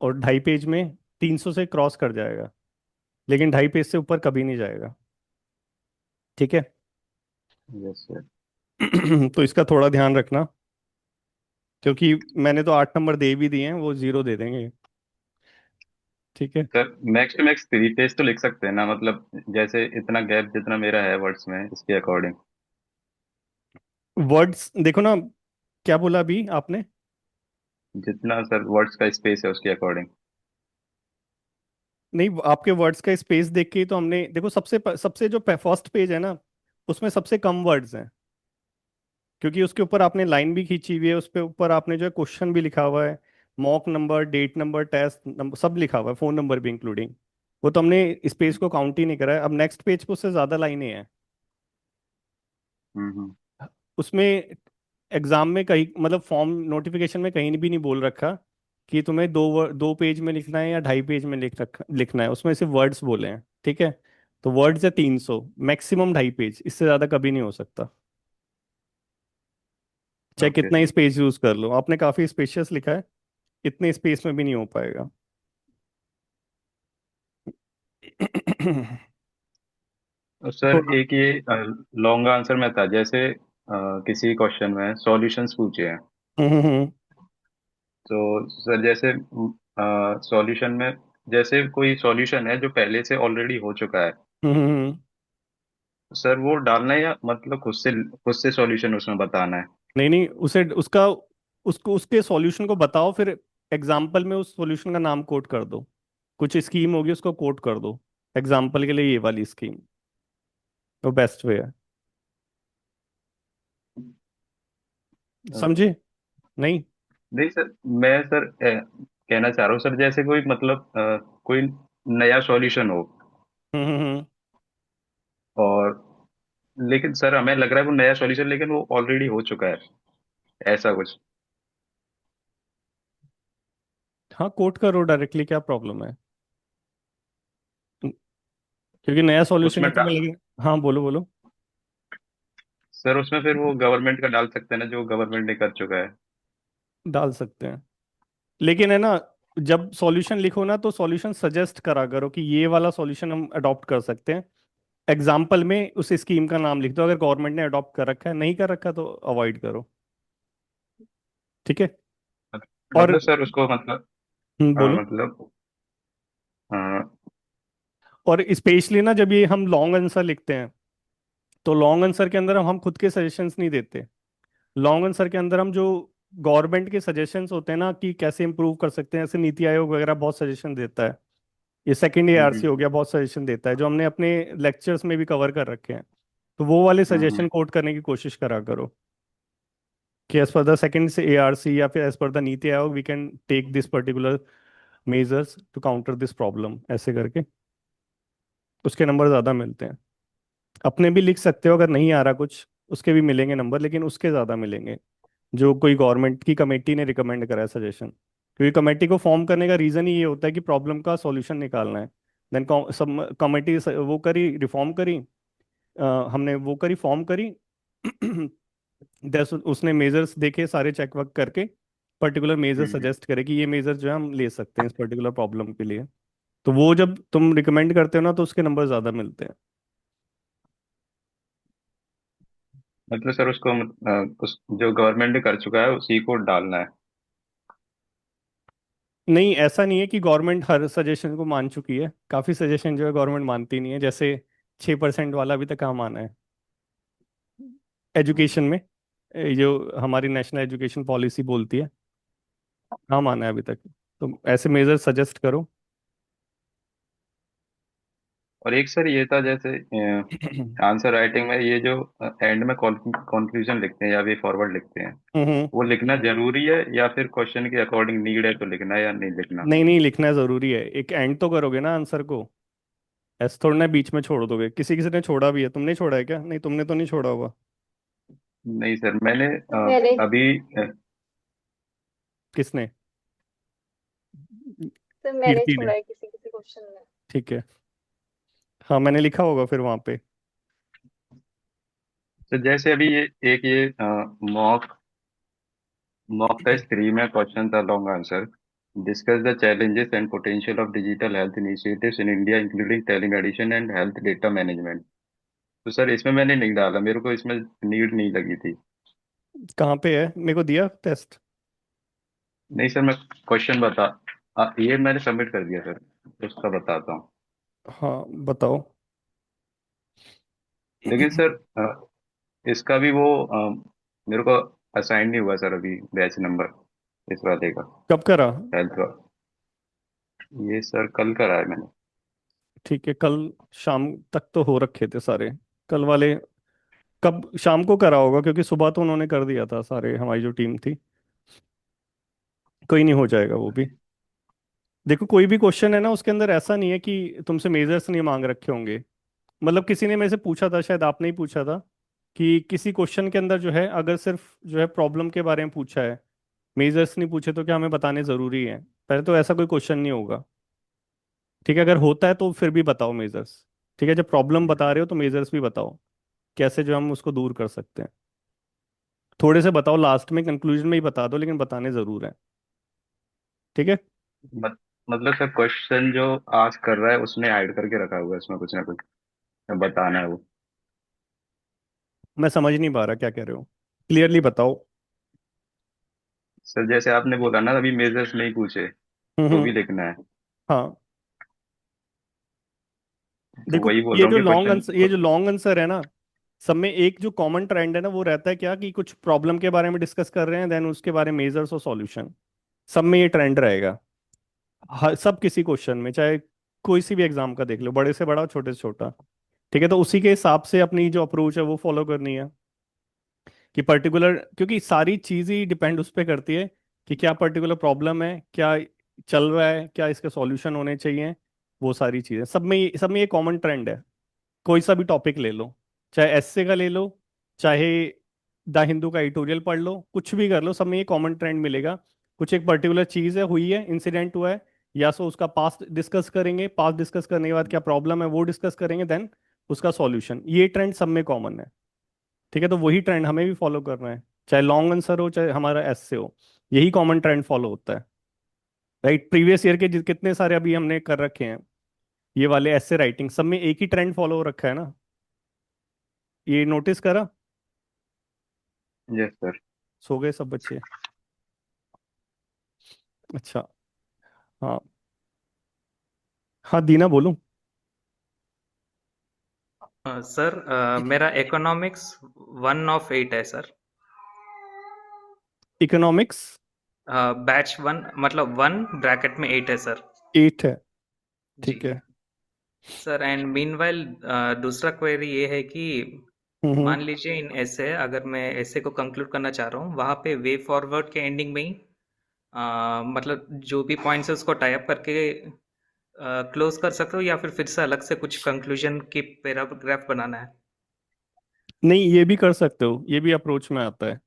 और 2.5 पेज में 300 से क्रॉस कर जाएगा, लेकिन 2.5 पेज से ऊपर कभी नहीं जाएगा। ठीक है। Yes sir. तो इसका थोड़ा ध्यान रखना, क्योंकि मैंने तो 8 नंबर दे भी दिए हैं, वो 0 दे देंगे। ठीक है। Sir max to max 3 page तो लिख सकते हैं ना, मतलब जैसे इतना गैप जितना मेरा है वर्ड्स में इसके अकॉर्डिंग। वर्ड्स देखो ना, क्या बोला अभी आपने? जितना सर वर्ड्स का स्पेस है उसके अकॉर्डिंग। नहीं, आपके वर्ड्स का स्पेस देख के ही तो हमने, देखो सबसे जो फर्स्ट पेज है ना, उसमें सबसे कम वर्ड्स हैं, क्योंकि उसके ऊपर आपने लाइन भी खींची हुई है, उस पे ऊपर आपने जो है क्वेश्चन भी लिखा हुआ है, mock number, date number, test number, सब लिखा हुआ है, फोन नंबर भी इंक्लूडिंग। वो तो हमने स्पेस को काउंट ही नहीं करा है। अब नेक्स्ट पेज पे उससे ज्यादा लाइनें हैं हम्म। उसमें। एग्जाम में कहीं, मतलब फॉर्म नोटिफिकेशन में कहीं भी नहीं बोल रखा कि तुम्हें 2 पेज में लिखना है या 2.5 पेज में लिखना है, उसमें सिर्फ वर्ड्स बोले हैं। ठीक है। तो वर्ड्स है 300, मैक्सिमम 2.5 पेज, इससे ज्यादा कभी नहीं हो सकता। चाहे ओके कितना ही सर। स्पेस यूज कर लो, आपने काफी स्पेशियस लिखा है, इतने स्पेस में भी नहीं हो पाएगा। और सर थोड़ा। एक ये लॉन्ग आंसर में था, जैसे किसी क्वेश्चन में सॉल्यूशंस पूछे हैं, हम्म। तो सर जैसे सॉल्यूशन में, जैसे कोई सॉल्यूशन है जो पहले से ऑलरेडी हो चुका है, हम्म। सर वो डालना है या मतलब खुद से सॉल्यूशन उसमें बताना है? नहीं नहीं, उसे उसका उसको उसके सॉल्यूशन को बताओ, फिर एग्जाम्पल में उस सॉल्यूशन का नाम कोट कर दो। कुछ स्कीम होगी, उसको कोट कर दो, एग्जाम्पल के लिए ये वाली स्कीम, वो बेस्ट वे है। समझे? नहीं। नहीं सर, मैं सर कहना चाह रहा हूँ सर, जैसे कोई मतलब कोई नया सॉल्यूशन हो, हम्म। और लेकिन सर हमें लग रहा है वो नया सॉल्यूशन, लेकिन वो ऑलरेडी हो चुका है, ऐसा कुछ। हाँ, कोट करो डायरेक्टली, क्या प्रॉब्लम है? क्योंकि नया सॉल्यूशन है उसमें तो मैं लगे। हाँ, बोलो बोलो। सर उसमें फिर वो गवर्नमेंट का डाल सकते हैं ना, जो गवर्नमेंट ने कर चुका है। डाल सकते हैं, लेकिन है ना, जब सॉल्यूशन लिखो ना, तो सॉल्यूशन सजेस्ट करा करो कि ये वाला सॉल्यूशन हम अडॉप्ट कर सकते हैं। एग्जाम्पल में उस स्कीम का नाम लिख दो, अगर गवर्नमेंट ने अडॉप्ट कर रखा है, नहीं कर रखा तो अवॉइड करो। ठीक है। और मतलब सर उसको मतलब बोलो। मतलब हाँ। और स्पेशली ना, जब ये हम लॉन्ग आंसर लिखते हैं, तो लॉन्ग आंसर के अंदर हम खुद के सजेशंस नहीं देते। लॉन्ग आंसर के अंदर हम जो गवर्नमेंट के सजेशंस होते हैं ना, कि कैसे इंप्रूव कर सकते हैं, ऐसे नीति आयोग वगैरह बहुत सजेशन देता है। ये सेकंड एआरसी हो हम्म। गया, बहुत सजेशन देता है, जो हमने अपने लेक्चर्स में भी कवर कर रखे हैं। तो वो वाले हम्म। सजेशन कोट करने की कोशिश करा करो, कि एज पर द सेकंड से एआरसी या फिर as per the NITI Aayog we can take this particular measures to counter this problem, ऐसे करके उसके नंबर ज़्यादा मिलते हैं। अपने भी लिख सकते हो, अगर नहीं आ रहा कुछ, उसके भी मिलेंगे नंबर, लेकिन उसके ज़्यादा मिलेंगे जो कोई गवर्नमेंट की कमेटी ने रिकमेंड करा है सजेशन। क्योंकि कमेटी को फॉर्म करने का रीज़न ही ये होता है कि प्रॉब्लम का सॉल्यूशन निकालना है। देन सब कमेटी वो करी, रिफॉर्म करी, हमने वो करी, फॉर्म करी। उसने मेजर्स देखे सारे, चेक वक करके पर्टिकुलर मेजर हम्म। सजेस्ट करे कि ये मेजर जो है हम ले सकते हैं इस पर्टिकुलर प्रॉब्लम के लिए। तो वो जब तुम रिकमेंड करते हो ना, तो उसके नंबर ज़्यादा मिलते हैं। मतलब सर उसको उस जो गवर्नमेंट ने कर चुका है उसी को डालना है? नहीं, ऐसा नहीं है कि गवर्नमेंट हर सजेशन को मान चुकी है, काफ़ी सजेशन जो है गवर्नमेंट मानती नहीं है, जैसे 6% वाला अभी तक कहाँ माना है एजुकेशन में, जो हमारी नेशनल एजुकेशन पॉलिसी बोलती है, कहाँ माना है अभी तक। तो ऐसे मेजर सजेस्ट करो। और एक सर ये था, जैसे आंसर राइटिंग में ये जो एंड में कंक्लूजन लिखते हैं या वे फॉरवर्ड लिखते हैं, हम्म। वो लिखना जरूरी है या फिर क्वेश्चन के अकॉर्डिंग नीड है तो लिखना है या नहीं लिखना? नहीं नहीं, लिखना जरूरी है, एक एंड तो करोगे ना आंसर को, ऐसे थोड़ा ना बीच में छोड़ दोगे। किसी किसी ने छोड़ा भी है, तुमने छोड़ा है क्या? नहीं, तुमने तो नहीं छोड़ा होगा। नहीं सर, मैंने मैंने अभी किसने? सर मैंने कीर्ति ने। छोड़ा है किसी किसी क्वेश्चन में। ठीक है। हाँ, मैंने लिखा होगा फिर वहां पे। तो जैसे अभी ये एक ये मॉक मॉक टेस्ट 3 में क्वेश्चन था long answer, discuss the challenges and potential of digital health initiatives in India including telemedicine and health data management. तो सर इसमें मैंने नहीं डाला, मेरे को इसमें नीड नहीं लगी थी। कहाँ पे है, मेरे को दिया टेस्ट? नहीं सर, मैं क्वेश्चन ये मैंने सबमिट कर दिया सर, उसका बताता हूँ। हाँ बताओ। लेकिन सर इसका भी वो मेरे को असाइन नहीं हुआ सर अभी बैच नंबर इस वाले का, कब करा? हेल्थ का। ये सर कल करा है मैंने। ठीक है, कल शाम तक तो हो रखे थे सारे कल वाले। कब शाम को करा होगा, क्योंकि सुबह तो उन्होंने कर दिया था सारे, हमारी जो टीम थी। कोई नहीं, हो जाएगा वो भी। देखो, कोई भी क्वेश्चन है ना, उसके अंदर ऐसा नहीं है कि तुमसे मेजर्स नहीं मांग रखे होंगे। मतलब किसी ने मेरे से पूछा था, शायद आपने ही पूछा था, कि किसी क्वेश्चन के अंदर जो है, अगर सिर्फ जो है प्रॉब्लम के बारे में पूछा है, मेजर्स नहीं पूछे, तो क्या हमें बताने जरूरी है? पहले तो ऐसा कोई क्वेश्चन नहीं होगा। ठीक है, अगर होता है तो फिर भी बताओ मेजर्स। ठीक है, जब प्रॉब्लम बता रहे हो तो मेजर्स भी बताओ, कैसे जो हम उसको दूर कर सकते हैं। थोड़े से बताओ, लास्ट में कंक्लूजन में ही बता दो, लेकिन बताने जरूर है। ठीक है। मत, मतलब सर क्वेश्चन जो आज कर रहा है उसने ऐड करके रखा हुआ है इसमें कुछ ना कुछ बताना है वो। मैं समझ नहीं पा रहा क्या कह रहे हो, क्लियरली बताओ। सर जैसे आपने बोला ना अभी मेजर्स नहीं पूछे तो भी हम्म। लिखना है, हाँ, तो देखो वही बोल ये रहा हूँ जो कि लॉन्ग क्वेश्चन। आंसर, ये जो लॉन्ग आंसर है ना, सब में एक जो कॉमन ट्रेंड है ना, वो रहता है क्या, कि कुछ प्रॉब्लम के बारे में डिस्कस कर रहे हैं, देन उसके बारे में मेजर्स और सॉल्यूशन। सब में ये ट्रेंड रहेगा। हर सब किसी क्वेश्चन में, चाहे कोई सी भी एग्जाम का देख लो, बड़े से बड़ा छोटे से छोटा। ठीक है, तो उसी के हिसाब से अपनी जो अप्रोच है वो फॉलो करनी है। कि पर्टिकुलर, क्योंकि सारी चीज ही डिपेंड उस पर करती है कि क्या पर्टिकुलर प्रॉब्लम है, क्या चल रहा है, क्या इसके सॉल्यूशन होने चाहिए। वो सारी चीजें सब में ये कॉमन ट्रेंड है। कोई सा भी टॉपिक ले लो, चाहे एससे का ले लो, चाहे द हिंदू का एडिटोरियल पढ़ लो, कुछ भी कर लो, सब में ये कॉमन ट्रेंड मिलेगा। कुछ एक पर्टिकुलर चीज है, हुई है, इंसिडेंट हुआ है, या सो उसका पास्ट डिस्कस करेंगे, पास्ट डिस्कस करने के बाद क्या प्रॉब्लम है वो डिस्कस करेंगे, देन उसका सॉल्यूशन। ये ट्रेंड सब में कॉमन है। ठीक है, तो वही ट्रेंड हमें भी फॉलो करना है, चाहे लॉन्ग आंसर हो चाहे हमारा एससे हो। यही कॉमन ट्रेंड फॉलो होता है। राइट, प्रीवियस ईयर के कितने सारे अभी हमने कर रखे हैं, ये वाले एससे राइटिंग, सब में एक ही ट्रेंड फॉलो हो रखा है ना। ये नोटिस करा? Yes sir. सो गए सब बच्चे? अच्छा। हाँ। हाँ दीना बोलूं? सर मेरा इकोनॉमिक्स 1 of 8 है सर। इकोनॉमिक्स बैच 1 मतलब 1 ब्रैकेट में 8 है सर। 8 है? जी ठीक है। सर। एंड मीनवाइल दूसरा क्वेरी ये है कि हम्म। मान लीजिए इन ऐसे, अगर मैं ऐसे को कंक्लूड करना चाह रहा हूँ, वहाँ पे वे फॉरवर्ड के एंडिंग में ही मतलब जो भी पॉइंट्स है उसको टाई अप करके क्लोज कर सकते हो, या फिर से अलग से कुछ कंक्लूजन की पैराग्राफ बनाना है? नहीं, ये भी कर सकते हो, ये भी अप्रोच में आता है।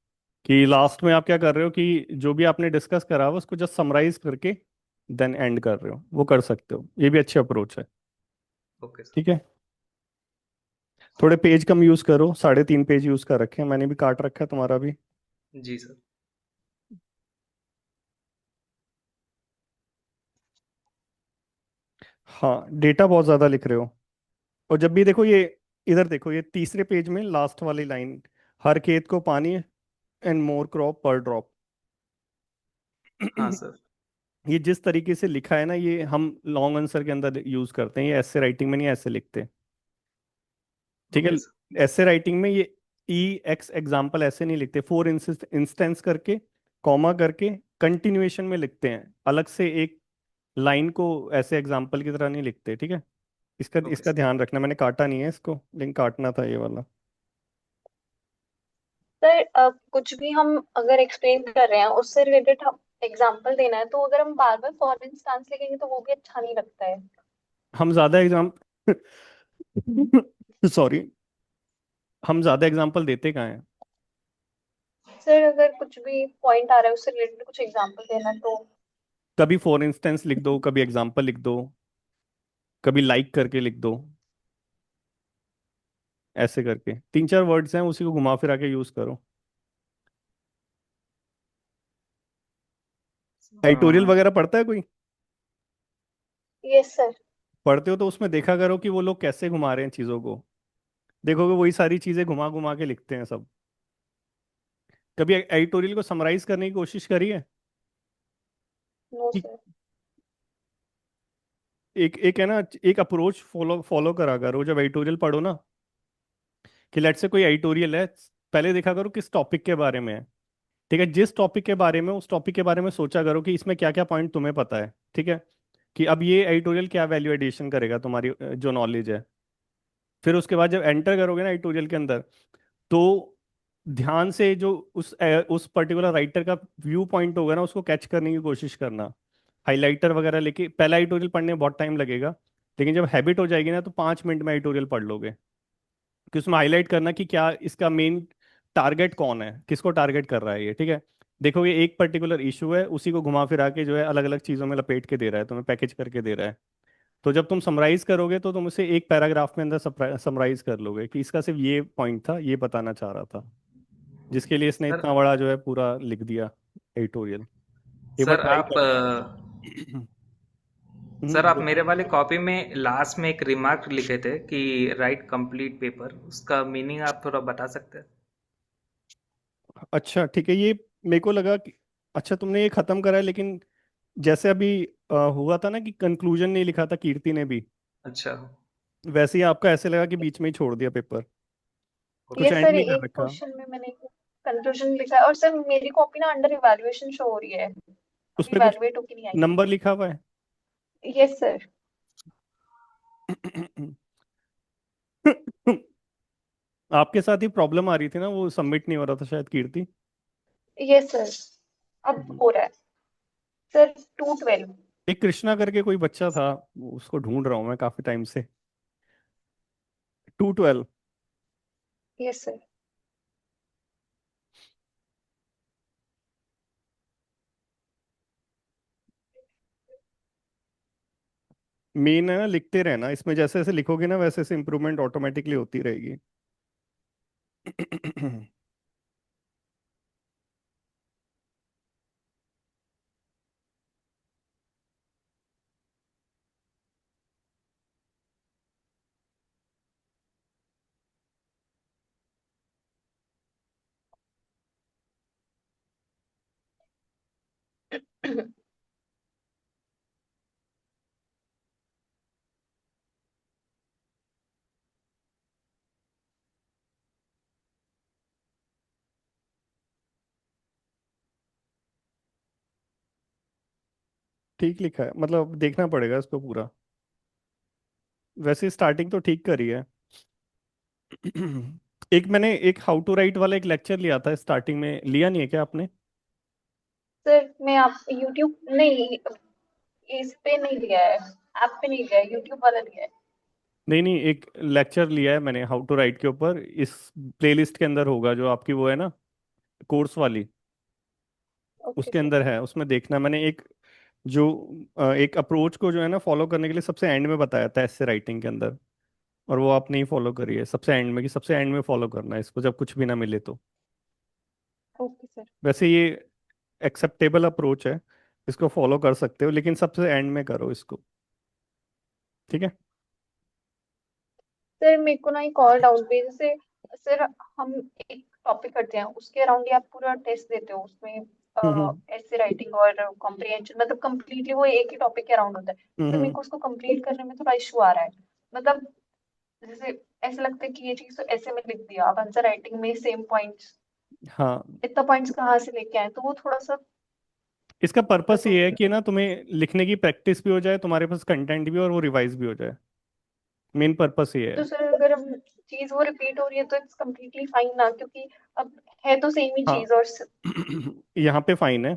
कि लास्ट में आप क्या कर रहे हो, कि जो भी आपने डिस्कस करा हुआ उसको जस्ट समराइज करके देन एंड कर रहे हो, वो कर सकते हो, ये भी अच्छी अप्रोच है। Okay sir. ठीक है। थोड़े पेज कम यूज करो, 3.5 पेज यूज कर रखे हैं, मैंने भी काट रखा है तुम्हारा भी। जी सर। हाँ, डेटा बहुत ज्यादा लिख रहे हो। और जब भी देखो ये, इधर देखो, ये तीसरे पेज में लास्ट वाली लाइन, हर खेत को पानी एंड मोर क्रॉप पर ड्रॉप। हाँ सर। ये जिस तरीके से लिखा है ना, ये हम लॉन्ग आंसर के अंदर यूज करते हैं, ये ऐसे राइटिंग में नहीं ऐसे लिखते। ठीक है। Okay sir. ऐसे राइटिंग में ये ई एक्स एग्जाम्पल ऐसे नहीं लिखते, फोर इंस्टेंस करके, कॉमा करके, कंटिन्यूएशन में लिखते हैं अलग से एक लाइन को, ऐसे एग्जाम्पल की तरह नहीं लिखते। ठीक है, इसका ओके इसका सर। ध्यान रखना। मैंने काटा नहीं है इसको, लेकिन काटना था ये वाला। सर कुछ भी हम अगर एक्सप्लेन कर रहे हैं उससे रिलेटेड हम एग्जांपल देना है, तो अगर हम बार बार फॉरेन स्टांस लिखेंगे तो वो भी अच्छा नहीं लगता है। हम ज्यादा एग्जाम सॉरी, हम ज्यादा एग्जाम्पल देते कहाँ हैं? सर अगर कुछ भी पॉइंट आ रहा है उससे रिलेटेड कुछ एग्जांपल देना तो। कभी फॉर इंस्टेंस लिख दो, कभी एग्जाम्पल लिख दो, कभी लाइक करके लिख दो। ऐसे करके 3-4 वर्ड्स हैं, उसी को घुमा फिरा के यूज करो। एडिटोरियल वगैरह पढ़ता है कोई? Yes sir. पढ़ते हो तो उसमें देखा करो कि वो लोग कैसे घुमा रहे हैं चीजों को। देखोगे वही सारी चीजें घुमा घुमा के लिखते हैं सब। कभी एडिटोरियल को समराइज करने की कोशिश करी है? नो कि सर। एक एक है ना, एक अप्रोच फॉलो फॉलो करा करो जब एडिटोरियल पढ़ो ना, कि लेट से कोई एडिटोरियल है, पहले देखा करो किस टॉपिक के बारे में है। ठीक है, जिस टॉपिक के बारे में, उस टॉपिक के बारे में सोचा करो कि इसमें क्या क्या पॉइंट तुम्हें पता है। ठीक है, कि अब ये एडिटोरियल क्या वैल्यू एडिशन करेगा तुम्हारी जो नॉलेज है। फिर उसके बाद जब एंटर करोगे ना एडिटोरियल के अंदर, तो ध्यान से जो उस पर्टिकुलर राइटर का व्यू पॉइंट होगा ना, उसको कैच करने की कोशिश करना। हाइलाइटर वगैरह लेके पहला एडिटोरियल पढ़ने में बहुत टाइम लगेगा, लेकिन जब हैबिट हो जाएगी ना तो 5 मिनट में एडिटोरियल पढ़ लोगे। कि उसमें हाईलाइट करना कि क्या इसका मेन टारगेट कौन है, किसको टारगेट कर रहा है ये। ठीक है, देखो ये एक पर्टिकुलर इशू है, उसी को घुमा फिरा के जो है अलग अलग चीज़ों में लपेट के दे रहा है, तुम्हें पैकेज करके दे रहा है। तो जब तुम समराइज करोगे तो तुम उसे एक पैराग्राफ में अंदर समराइज कर लोगे कि इसका सिर्फ ये पॉइंट था, ये बताना चाह रहा था, जिसके लिए इसने सर इतना बड़ा जो है पूरा लिख दिया एडिटोरियल। एक बार सर ट्राई आप करना। सर आप बोलो। मेरे वाले कॉपी में लास्ट में एक रिमार्क लिखे थे कि राइट कंप्लीट पेपर, उसका मीनिंग आप थोड़ा बता सकते हैं? अच्छा ठीक है, ये मेरे को लगा कि अच्छा तुमने ये खत्म करा है, लेकिन जैसे अभी हुआ था ना कि कंक्लूजन नहीं लिखा था कीर्ति ने भी, अच्छा। वैसे ही आपका ऐसे लगा कि बीच में ही छोड़ दिया पेपर, कुछ यस एंड सर, नहीं कर एक रखा। क्वेश्चन में मैंने कंक्लूजन लिखा है, और सर मेरी कॉपी ना अंडर इवैल्यूएशन शो हो रही है, उस अभी पे कुछ इवैल्यूएट होके नहीं आई नंबर लिखा हुआ है? है। Yes sir. आपके साथ ही प्रॉब्लम आ रही थी ना, वो सबमिट नहीं हो रहा था शायद, कीर्ति। यस सर, अब हो रहा है सर। 212। एक कृष्णा करके कोई बच्चा था, उसको ढूंढ रहा हूँ मैं काफी टाइम से। 212। Yes sir. मेन है ना, लिखते रहना इसमें, जैसे जैसे लिखोगे ना वैसे वैसे इंप्रूवमेंट ऑटोमेटिकली होती रहेगी। ठीक लिखा है, मतलब देखना पड़ेगा इसको पूरा। वैसे स्टार्टिंग तो ठीक करी है। एक मैंने एक हाउ टू राइट वाला एक लेक्चर लिया था स्टार्टिंग में, लिया नहीं है क्या आपने? सर मैं आप यूट्यूब नहीं, इस पे नहीं लिया है, ऐप पे नहीं लिया है, यूट्यूब वाला लिया है। नहीं नहीं, एक लेक्चर लिया है मैंने हाउ टू राइट के ऊपर, इस प्लेलिस्ट के अंदर होगा जो आपकी वो है ना, कोर्स वाली, ओके उसके सर। अंदर है। उसमें देखना, मैंने एक जो एक अप्रोच को जो है ना फॉलो करने के लिए सबसे एंड में बताया था ऐसे राइटिंग के अंदर, और वो आपने ही फॉलो करी है सबसे एंड में, कि सबसे एंड में फॉलो करना है इसको जब कुछ भी ना मिले तो। Okay sir. वैसे ये एक्सेप्टेबल अप्रोच है, इसको फॉलो कर सकते हो, लेकिन सबसे एंड में करो इसको। ठीक है। सर मेरे को ना एक और डाउट भी है, जैसे सर हम एक टॉपिक करते हैं, उसके अराउंड ही आप पूरा टेस्ट देते हो, उसमें हम्म ऐसे राइटिंग और कॉम्प्रिहेंशन, मतलब कंप्लीटली वो एक ही टॉपिक के अराउंड होता है। हम्म सर मेरे हम्म, को उसको कंप्लीट करने में थोड़ा इशू आ रहा है, मतलब जैसे ऐसा लगता है कि ये चीज तो ऐसे में लिख दिया, अब आंसर राइटिंग में सेम पॉइंट्स, हाँ, इतना पॉइंट्स कहाँ से लेके आए, तो वो थोड़ा सा इसका पर्पस दिक्कत हो ये है रही है। कि ना तुम्हें लिखने की प्रैक्टिस भी हो जाए, तुम्हारे पास कंटेंट भी और वो रिवाइज भी हो जाए। मेन पर्पस ये है। तो सर अगर हम चीज वो रिपीट हो रही है तो इट्स कम्प्लीटली फाइन ना, क्योंकि अब है तो सेम ही हाँ। चीज, और यहाँ पे फाइन है,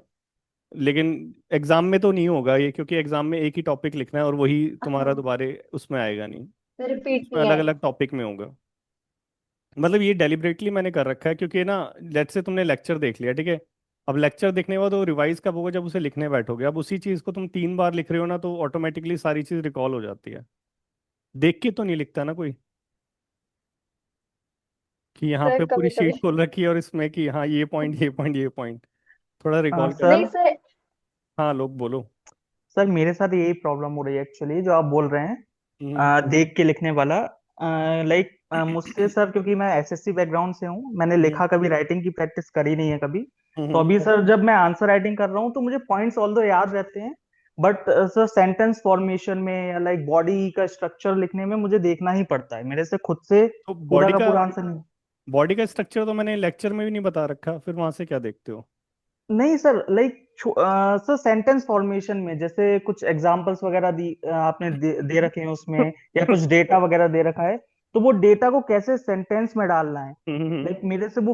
लेकिन एग्जाम में तो नहीं होगा ये, क्योंकि एग्जाम में एक ही टॉपिक लिखना है और वही तुम्हारा हाँ, दोबारे उसमें आएगा नहीं, रिपीट उसमें नहीं अलग आएगा। अलग टॉपिक में होगा। मतलब ये डेलिबरेटली मैंने कर रखा है, क्योंकि ना लेट्स से तुमने लेक्चर देख लिया, ठीक है, अब लेक्चर देखने के बाद वो रिवाइज कब होगा, जब उसे लिखने बैठोगे। अब उसी चीज को तुम 3 बार लिख रहे हो ना, तो ऑटोमेटिकली सारी चीज रिकॉल हो जाती है। देख के तो नहीं लिखता ना कोई, कि यहाँ सर पे पूरी कभी कभी शीट खोल रखी है और इसमें कि हाँ ये पॉइंट ये पॉइंट ये पॉइंट, थोड़ा रिकॉल नहीं करना। सर सर, हाँ लोग बोलो। सर मेरे साथ यही प्रॉब्लम हो रही है एक्चुअली, जो आप बोल रहे हैं हम्म देख के लिखने वाला। लाइक मुझसे सर, क्योंकि मैं एसएससी बैकग्राउंड से हूँ, मैंने हम्म लिखा कभी राइटिंग की प्रैक्टिस करी नहीं है कभी। तो हम्म अभी सर जब मैं आंसर राइटिंग कर रहा हूँ तो मुझे पॉइंट्स ऑल्दो याद रहते हैं, बट सर सेंटेंस फॉर्मेशन में या लाइक बॉडी का स्ट्रक्चर लिखने में मुझे देखना ही पड़ता है, मेरे से खुद से तो पूरा का पूरा आंसर नहीं। बॉडी का स्ट्रक्चर तो मैंने लेक्चर में भी नहीं बता रखा, फिर वहां से क्या देखते हो? नहीं sir, like sir sentence formation में जैसे कुछ एग्जांपल्स वगैरह आपने दे रखे हैं उसमें, या कुछ डेटा वगैरह दे रखा है, तो वो डेटा को कैसे सेंटेंस में डालना है, हम्म। लाइक मेरे से वो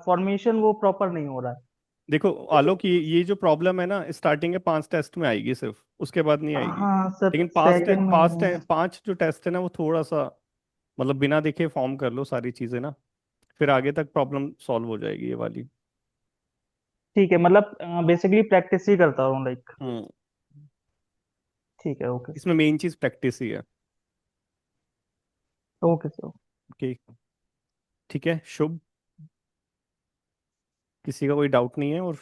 फॉर्मेशन वो प्रॉपर नहीं हो रहा है। देखो आलोक, ये जो प्रॉब्लम है ना, स्टार्टिंग के 5 टेस्ट में आएगी सिर्फ, उसके बाद नहीं आएगी। हाँ सर, लेकिन सेकंड में नहीं है। 5 जो टेस्ट है ना, वो थोड़ा सा मतलब बिना देखे फॉर्म कर लो सारी चीजें ना, फिर आगे तक प्रॉब्लम सॉल्व हो जाएगी ये वाली। ठीक है, मतलब बेसिकली प्रैक्टिस ही करता हूँ लाइक। हम्म। ठीक है, ओके इसमें मेन चीज प्रैक्टिस ही है। Okay sir. ओके। ठीक है शुभ, किसी का कोई डाउट नहीं है? और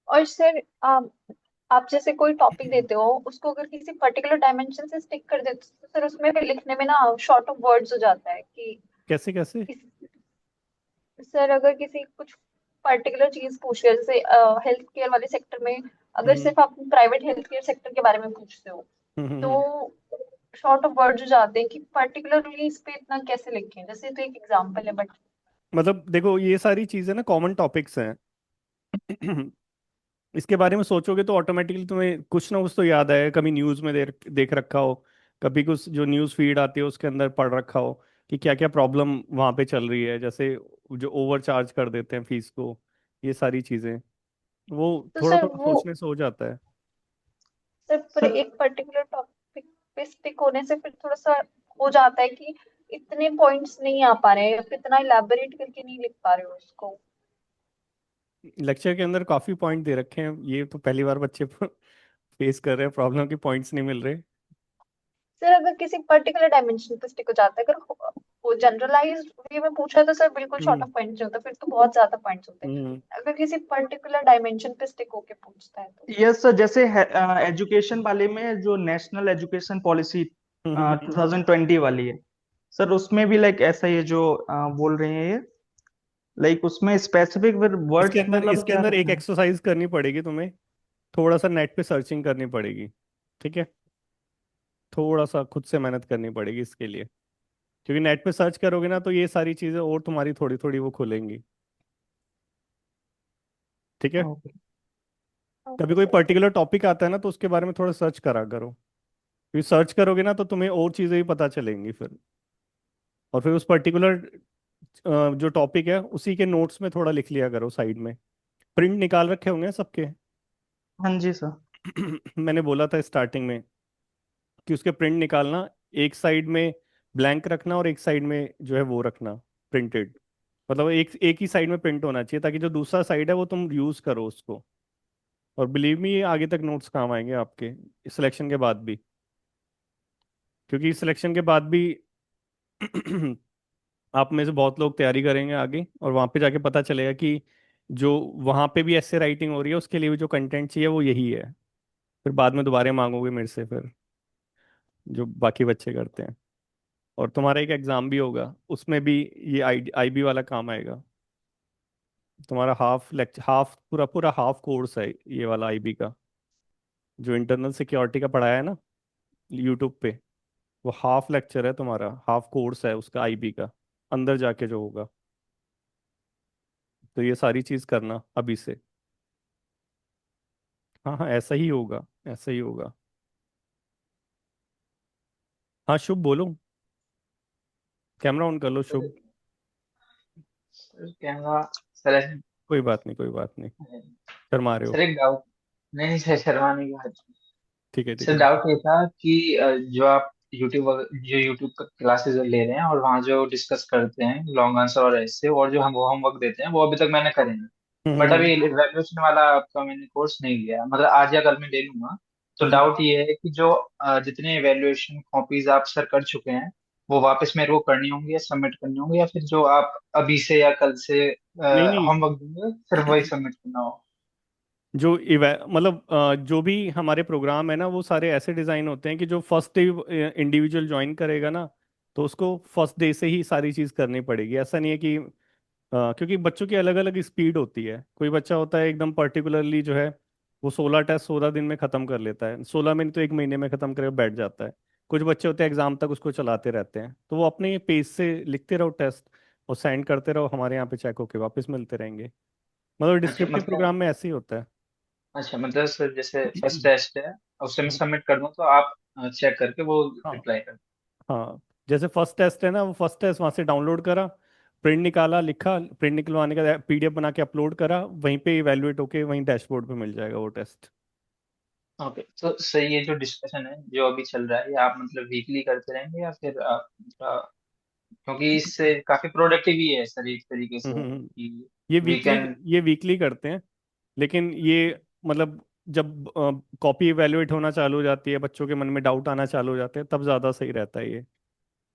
और सर आप जैसे कोई टॉपिक देते हो, उसको अगर किसी पर्टिकुलर डायमेंशन से स्टिक कर देते हो, तो सर उसमें फिर लिखने में ना शॉर्ट ऑफ वर्ड्स हो जाता है कि कैसे कैसे? सर अगर किसी कुछ पर्टिकुलर चीज पूछ रहे हैं, जैसे हेल्थ केयर वाले सेक्टर में, अगर हम्म सिर्फ आप प्राइवेट हेल्थ केयर सेक्टर के बारे में पूछते हो, हम्म। तो शॉर्ट ऑफ वर्ड हो जाते हैं कि पर्टिकुलरली इस पे इतना कैसे लिखें। जैसे तो एक एग्जांपल है, बट मतलब देखो, ये सारी चीजें ना कॉमन टॉपिक्स हैं। इसके बारे में सोचोगे तो ऑटोमेटिकली तुम्हें कुछ ना कुछ तो याद आएगा, कभी न्यूज़ में देख रखा हो, कभी कुछ जो न्यूज़ फीड आती है उसके अंदर पढ़ रखा हो कि क्या क्या प्रॉब्लम वहाँ पे चल रही है, जैसे जो ओवर चार्ज कर देते हैं फीस को, ये सारी चीज़ें, वो तो थोड़ा सर थोड़ा वो सोचने से हो जाता है। सर पर सर एक पर्टिकुलर टॉपिक पे स्टिक होने से फिर थोड़ा सा हो जाता है कि इतने पॉइंट्स नहीं आ पा रहे हैं, आप इतना इलैबोरेट करके नहीं लिख पा रहे हो उसको। लेक्चर के अंदर काफ़ी पॉइंट दे रखे हैं, ये तो पहली बार बच्चे फेस कर रहे हैं प्रॉब्लम की पॉइंट्स नहीं मिल रहे। सर अगर किसी पर्टिकुलर डायमेंशन पे स्टिक हो जाता है, अगर वो जनरलाइज्ड वे में पूछा है तो सर बिल्कुल शॉर्ट हम्म ऑफ पॉइंट्स नहीं होता, फिर तो बहुत ज्यादा पॉइंट्स होते हैं। हम्म अगर किसी पर्टिकुलर डायमेंशन पे स्टिक होके पूछता है तो यस सर, जैसे एजुकेशन वाले में जो नेशनल एजुकेशन पॉलिसी हम्म। 2020 वाली है, सर उसमें भी लाइक ऐसा ही है जो बोल रहे हैं ये, लाइक उसमें स्पेसिफिक वर्ड्स मतलब इसके क्या अंदर एक रखना है। एक्सरसाइज करनी पड़ेगी तुम्हें, थोड़ा सा नेट पे सर्चिंग करनी पड़ेगी। ठीक है, थोड़ा सा खुद से मेहनत करनी पड़ेगी इसके लिए, क्योंकि नेट पे सर्च करोगे ना तो ये सारी चीजें और तुम्हारी थोड़ी थोड़ी वो खुलेंगी। ठीक है। ओके। कभी ओके कोई सर। पर्टिकुलर टॉपिक आता है ना तो उसके बारे में थोड़ा सर्च करा करो, क्योंकि सर्च करोगे ना तो तुम्हें और चीजें भी पता चलेंगी फिर, और फिर उस पर्टिकुलर जो टॉपिक है उसी के नोट्स में थोड़ा लिख लिया करो साइड में। प्रिंट निकाल रखे होंगे सबके। हाँ जी सर। मैंने बोला था स्टार्टिंग में कि उसके प्रिंट निकालना, एक साइड में ब्लैंक रखना और एक साइड में जो है वो रखना प्रिंटेड, मतलब एक एक ही साइड में प्रिंट होना चाहिए ताकि जो दूसरा साइड है वो तुम यूज करो उसको। और बिलीव मी, ये आगे तक नोट्स काम आएंगे आपके सिलेक्शन के बाद भी, क्योंकि सिलेक्शन के बाद भी आप में से बहुत लोग तैयारी करेंगे आगे, और वहां पे जाके पता चलेगा कि जो वहां पे भी ऐसे राइटिंग हो रही है उसके लिए भी जो कंटेंट चाहिए वो यही है, फिर बाद में दोबारा मांगोगे मेरे से फिर, जो बाकी बच्चे करते हैं। और तुम्हारा एक एग्जाम भी होगा, उसमें भी ये आईबी वाला काम आएगा। तुम्हारा हाफ लेक्चर, हाफ पूरा पूरा हाफ कोर्स है ये वाला आईबी का, जो इंटरनल सिक्योरिटी का पढ़ाया है ना यूट्यूब पे, वो हाफ लेक्चर है तुम्हारा, हाफ कोर्स है उसका आईबी का, अंदर जाके जो होगा। तो ये सारी चीज करना अभी से। हाँ हाँ, ऐसा ही होगा, ऐसा ही होगा। हाँ शुभ बोलो, कैमरा ऑन कर लो शुभ। Sir camera. सर कोई बात नहीं, कोई बात नहीं, शर्मा रहे सर हो। एक डाउट। नहीं नहीं सर, शर्माने की बात नहीं। ठीक है ठीक सर है। डाउट ये था कि जो यूट्यूब पर क्लासेस ले रहे हैं और वहाँ जो डिस्कस करते हैं लॉन्ग आंसर और ऐसे, और जो हम वो होमवर्क देते हैं वो अभी तक मैंने करे हैं। बट हम्म। अभी इवैल्यूएशन वाला आपका मैंने कोर्स नहीं लिया, मतलब आज या कल में ले लूंगा। तो हम्म। डाउट ये है कि जो जितने इवैल्यूएशन कॉपीज आप सर कर चुके हैं, वो वापस मेरे को करनी होंगी या सबमिट करनी होंगी, या फिर जो आप अभी से या कल से नहीं नहीं, होमवर्क देंगे सिर्फ वही सबमिट करना हो। जो मतलब जो भी हमारे प्रोग्राम है ना वो सारे ऐसे डिजाइन होते हैं कि जो फर्स्ट डे इंडिविजुअल ज्वाइन करेगा ना, तो उसको फर्स्ट डे से ही सारी चीज करनी पड़ेगी। ऐसा नहीं है कि क्योंकि बच्चों की अलग अलग स्पीड होती है। कोई बच्चा होता है एकदम पर्टिकुलरली जो है वो 16 टेस्ट 16 दिन में खत्म कर लेता है, 16 में नहीं तो 1 महीने में खत्म करके बैठ जाता है। कुछ बच्चे होते हैं एग्जाम तक उसको चलाते रहते हैं। तो वो अपने पेज से लिखते रहो टेस्ट और सेंड करते रहो, हमारे यहाँ पे चेक होके वापस मिलते रहेंगे। मतलब अच्छा डिस्क्रिप्टिव मतलब प्रोग्राम में ऐसे ही होता है। अच्छा मतलब सर जैसे फर्स्ट टेस्ट है उसे मैं सबमिट कर दूं तो आप चेक करके वो हाँ रिप्लाई कर। हाँ। जैसे फर्स्ट टेस्ट है ना, वो फर्स्ट टेस्ट वहां से डाउनलोड करा, प्रिंट निकाला, लिखा, प्रिंट निकलवाने का पीडीएफ बना के अपलोड करा, वहीं पे इवेलुएट होके वहीं डैशबोर्ड पे मिल जाएगा वो टेस्ट। ओके तो सही, ये जो डिस्कशन है जो अभी चल रहा है ये आप मतलब वीकली करते रहेंगे या फिर क्योंकि इससे काफी प्रोडक्टिव ही है सर एक तरीके से हम्म। कि ये वी वीकली कैन। ये वीकली करते हैं। लेकिन ये मतलब जब कॉपी इवेलुएट होना चालू हो जाती है, बच्चों के मन में डाउट आना चालू हो जाते हैं, तब ज़्यादा सही रहता है ये।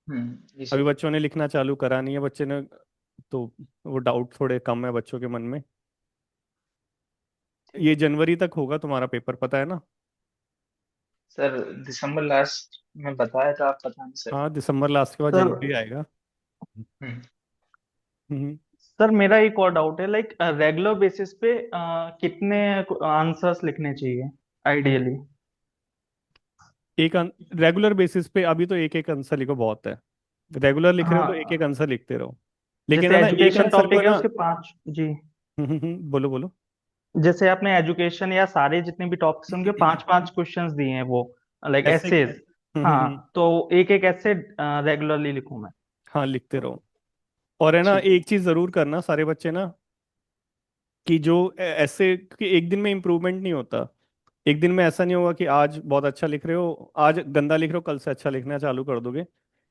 जी अभी सर। बच्चों ने लिखना चालू करा नहीं है बच्चे ने, तो वो डाउट थोड़े कम है बच्चों के मन में। ठीक ये है जनवरी तक होगा तुम्हारा पेपर, पता है ना? सर। दिसंबर लास्ट में बताया था, आप पता नहीं सर। हाँ, दिसंबर लास्ट के बाद सर जनवरी आएगा। हम्म। हम्म। सर मेरा एक और डाउट है, लाइक रेगुलर बेसिस पे कितने आंसर्स लिखने चाहिए आइडियली? एक रेगुलर बेसिस पे अभी तो एक एक आंसर लिखो बहुत है। रेगुलर लिख रहे हो तो एक एक हाँ, आंसर लिखते रहो। लेकिन जैसे है ना, एक एजुकेशन आंसर को टॉपिक है है ना। उसके 5 जी। बोलो बोलो। जैसे आपने एजुकेशन या सारे जितने भी टॉपिक्स हैं उनके 5 5 क्वेश्चंस दिए हैं वो, लाइक ऐसे एसेज। हाँ, तो एक एक ऐसे रेगुलरली लिखूं मैं? हाँ, लिखते रहो। और है ना, ठीक है। एक चीज जरूर करना सारे बच्चे ना, कि जो ऐसे कि एक दिन में इम्प्रूवमेंट नहीं होता। एक दिन में ऐसा नहीं होगा कि आज बहुत अच्छा लिख रहे हो, आज गंदा लिख रहे हो, कल से अच्छा लिखना चालू कर दोगे।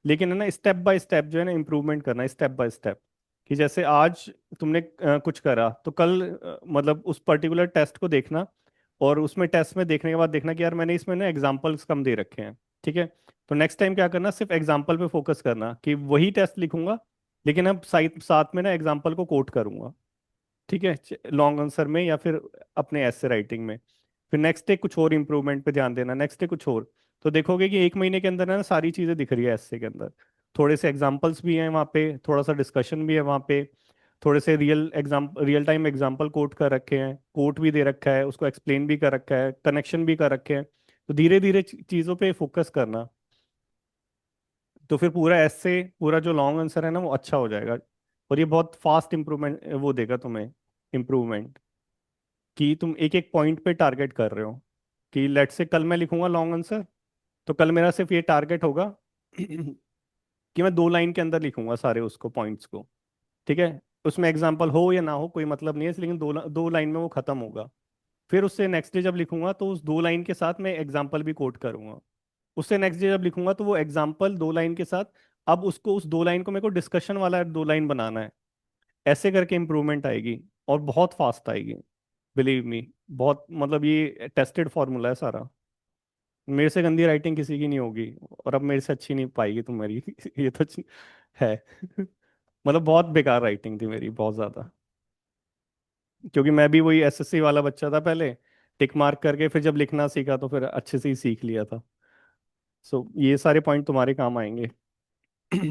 लेकिन है ना, स्टेप बाय स्टेप जो है ना इम्प्रूवमेंट करना, स्टेप बाय स्टेप। कि जैसे आज तुमने कुछ करा तो कल मतलब उस पर्टिकुलर टेस्ट को देखना, और उसमें टेस्ट में देखने के बाद देखना कि यार मैंने इसमें ना एग्जाम्पल्स कम दे रखे हैं। ठीक है, तो नेक्स्ट टाइम क्या करना, सिर्फ एग्जाम्पल पे फोकस करना कि वही टेस्ट लिखूंगा, लेकिन अब साथ साथ में ना एग्जाम्पल को कोट करूंगा। ठीक है, लॉन्ग आंसर में या फिर अपने ऐसे राइटिंग में। फिर नेक्स्ट डे कुछ और इम्प्रूवमेंट पे ध्यान देना, नेक्स्ट डे कुछ और। तो देखोगे कि 1 महीने के अंदर ना सारी चीजें दिख रही है ऐसे के अंदर। थोड़े से एग्जाम्पल्स भी हैं वहाँ पे, थोड़ा सा डिस्कशन भी है वहाँ पे, थोड़े से रियल टाइम एग्जाम्पल कोट कर रखे हैं, कोट भी दे रखा है, उसको एक्सप्लेन भी कर रखा है, कनेक्शन भी कर रखे हैं। तो धीरे धीरे चीज़ों पे फोकस करना, तो फिर पूरा ऐसे पूरा जो लॉन्ग आंसर है ना वो अच्छा हो जाएगा। और ये बहुत फास्ट इम्प्रूवमेंट वो देगा तुम्हें, इम्प्रूवमेंट। कि तुम एक एक पॉइंट पे टारगेट कर रहे हो। कि लेट से कल मैं लिखूंगा लॉन्ग आंसर, तो कल मेरा सिर्फ ये टारगेट होगा कि मैं 2 लाइन के अंदर लिखूंगा सारे उसको पॉइंट्स को। ठीक है, उसमें एग्जाम्पल हो या ना हो कोई मतलब नहीं है, लेकिन 2 लाइन में वो खत्म होगा। फिर उससे नेक्स्ट डे जब लिखूंगा तो उस 2 लाइन के साथ मैं एग्जाम्पल भी कोट करूंगा। उससे नेक्स्ट डे जब लिखूंगा तो वो एग्जाम्पल 2 लाइन के साथ, अब उसको उस 2 लाइन को मेरे को डिस्कशन वाला 2 लाइन बनाना है। ऐसे करके इम्प्रूवमेंट आएगी, और बहुत फास्ट आएगी। बिलीव मी, बहुत मतलब ये टेस्टेड फॉर्मूला है सारा। मेरे से गंदी राइटिंग किसी की नहीं होगी, और अब मेरे से अच्छी नहीं पाएगी तुम मेरी ये तो है मतलब बहुत बेकार राइटिंग थी मेरी, बहुत ज्यादा। क्योंकि मैं भी वही एसएससी वाला बच्चा था पहले, टिक मार्क करके फिर जब लिखना सीखा तो फिर अच्छे से ही सीख लिया था। सो ये सारे पॉइंट तुम्हारे काम आएंगे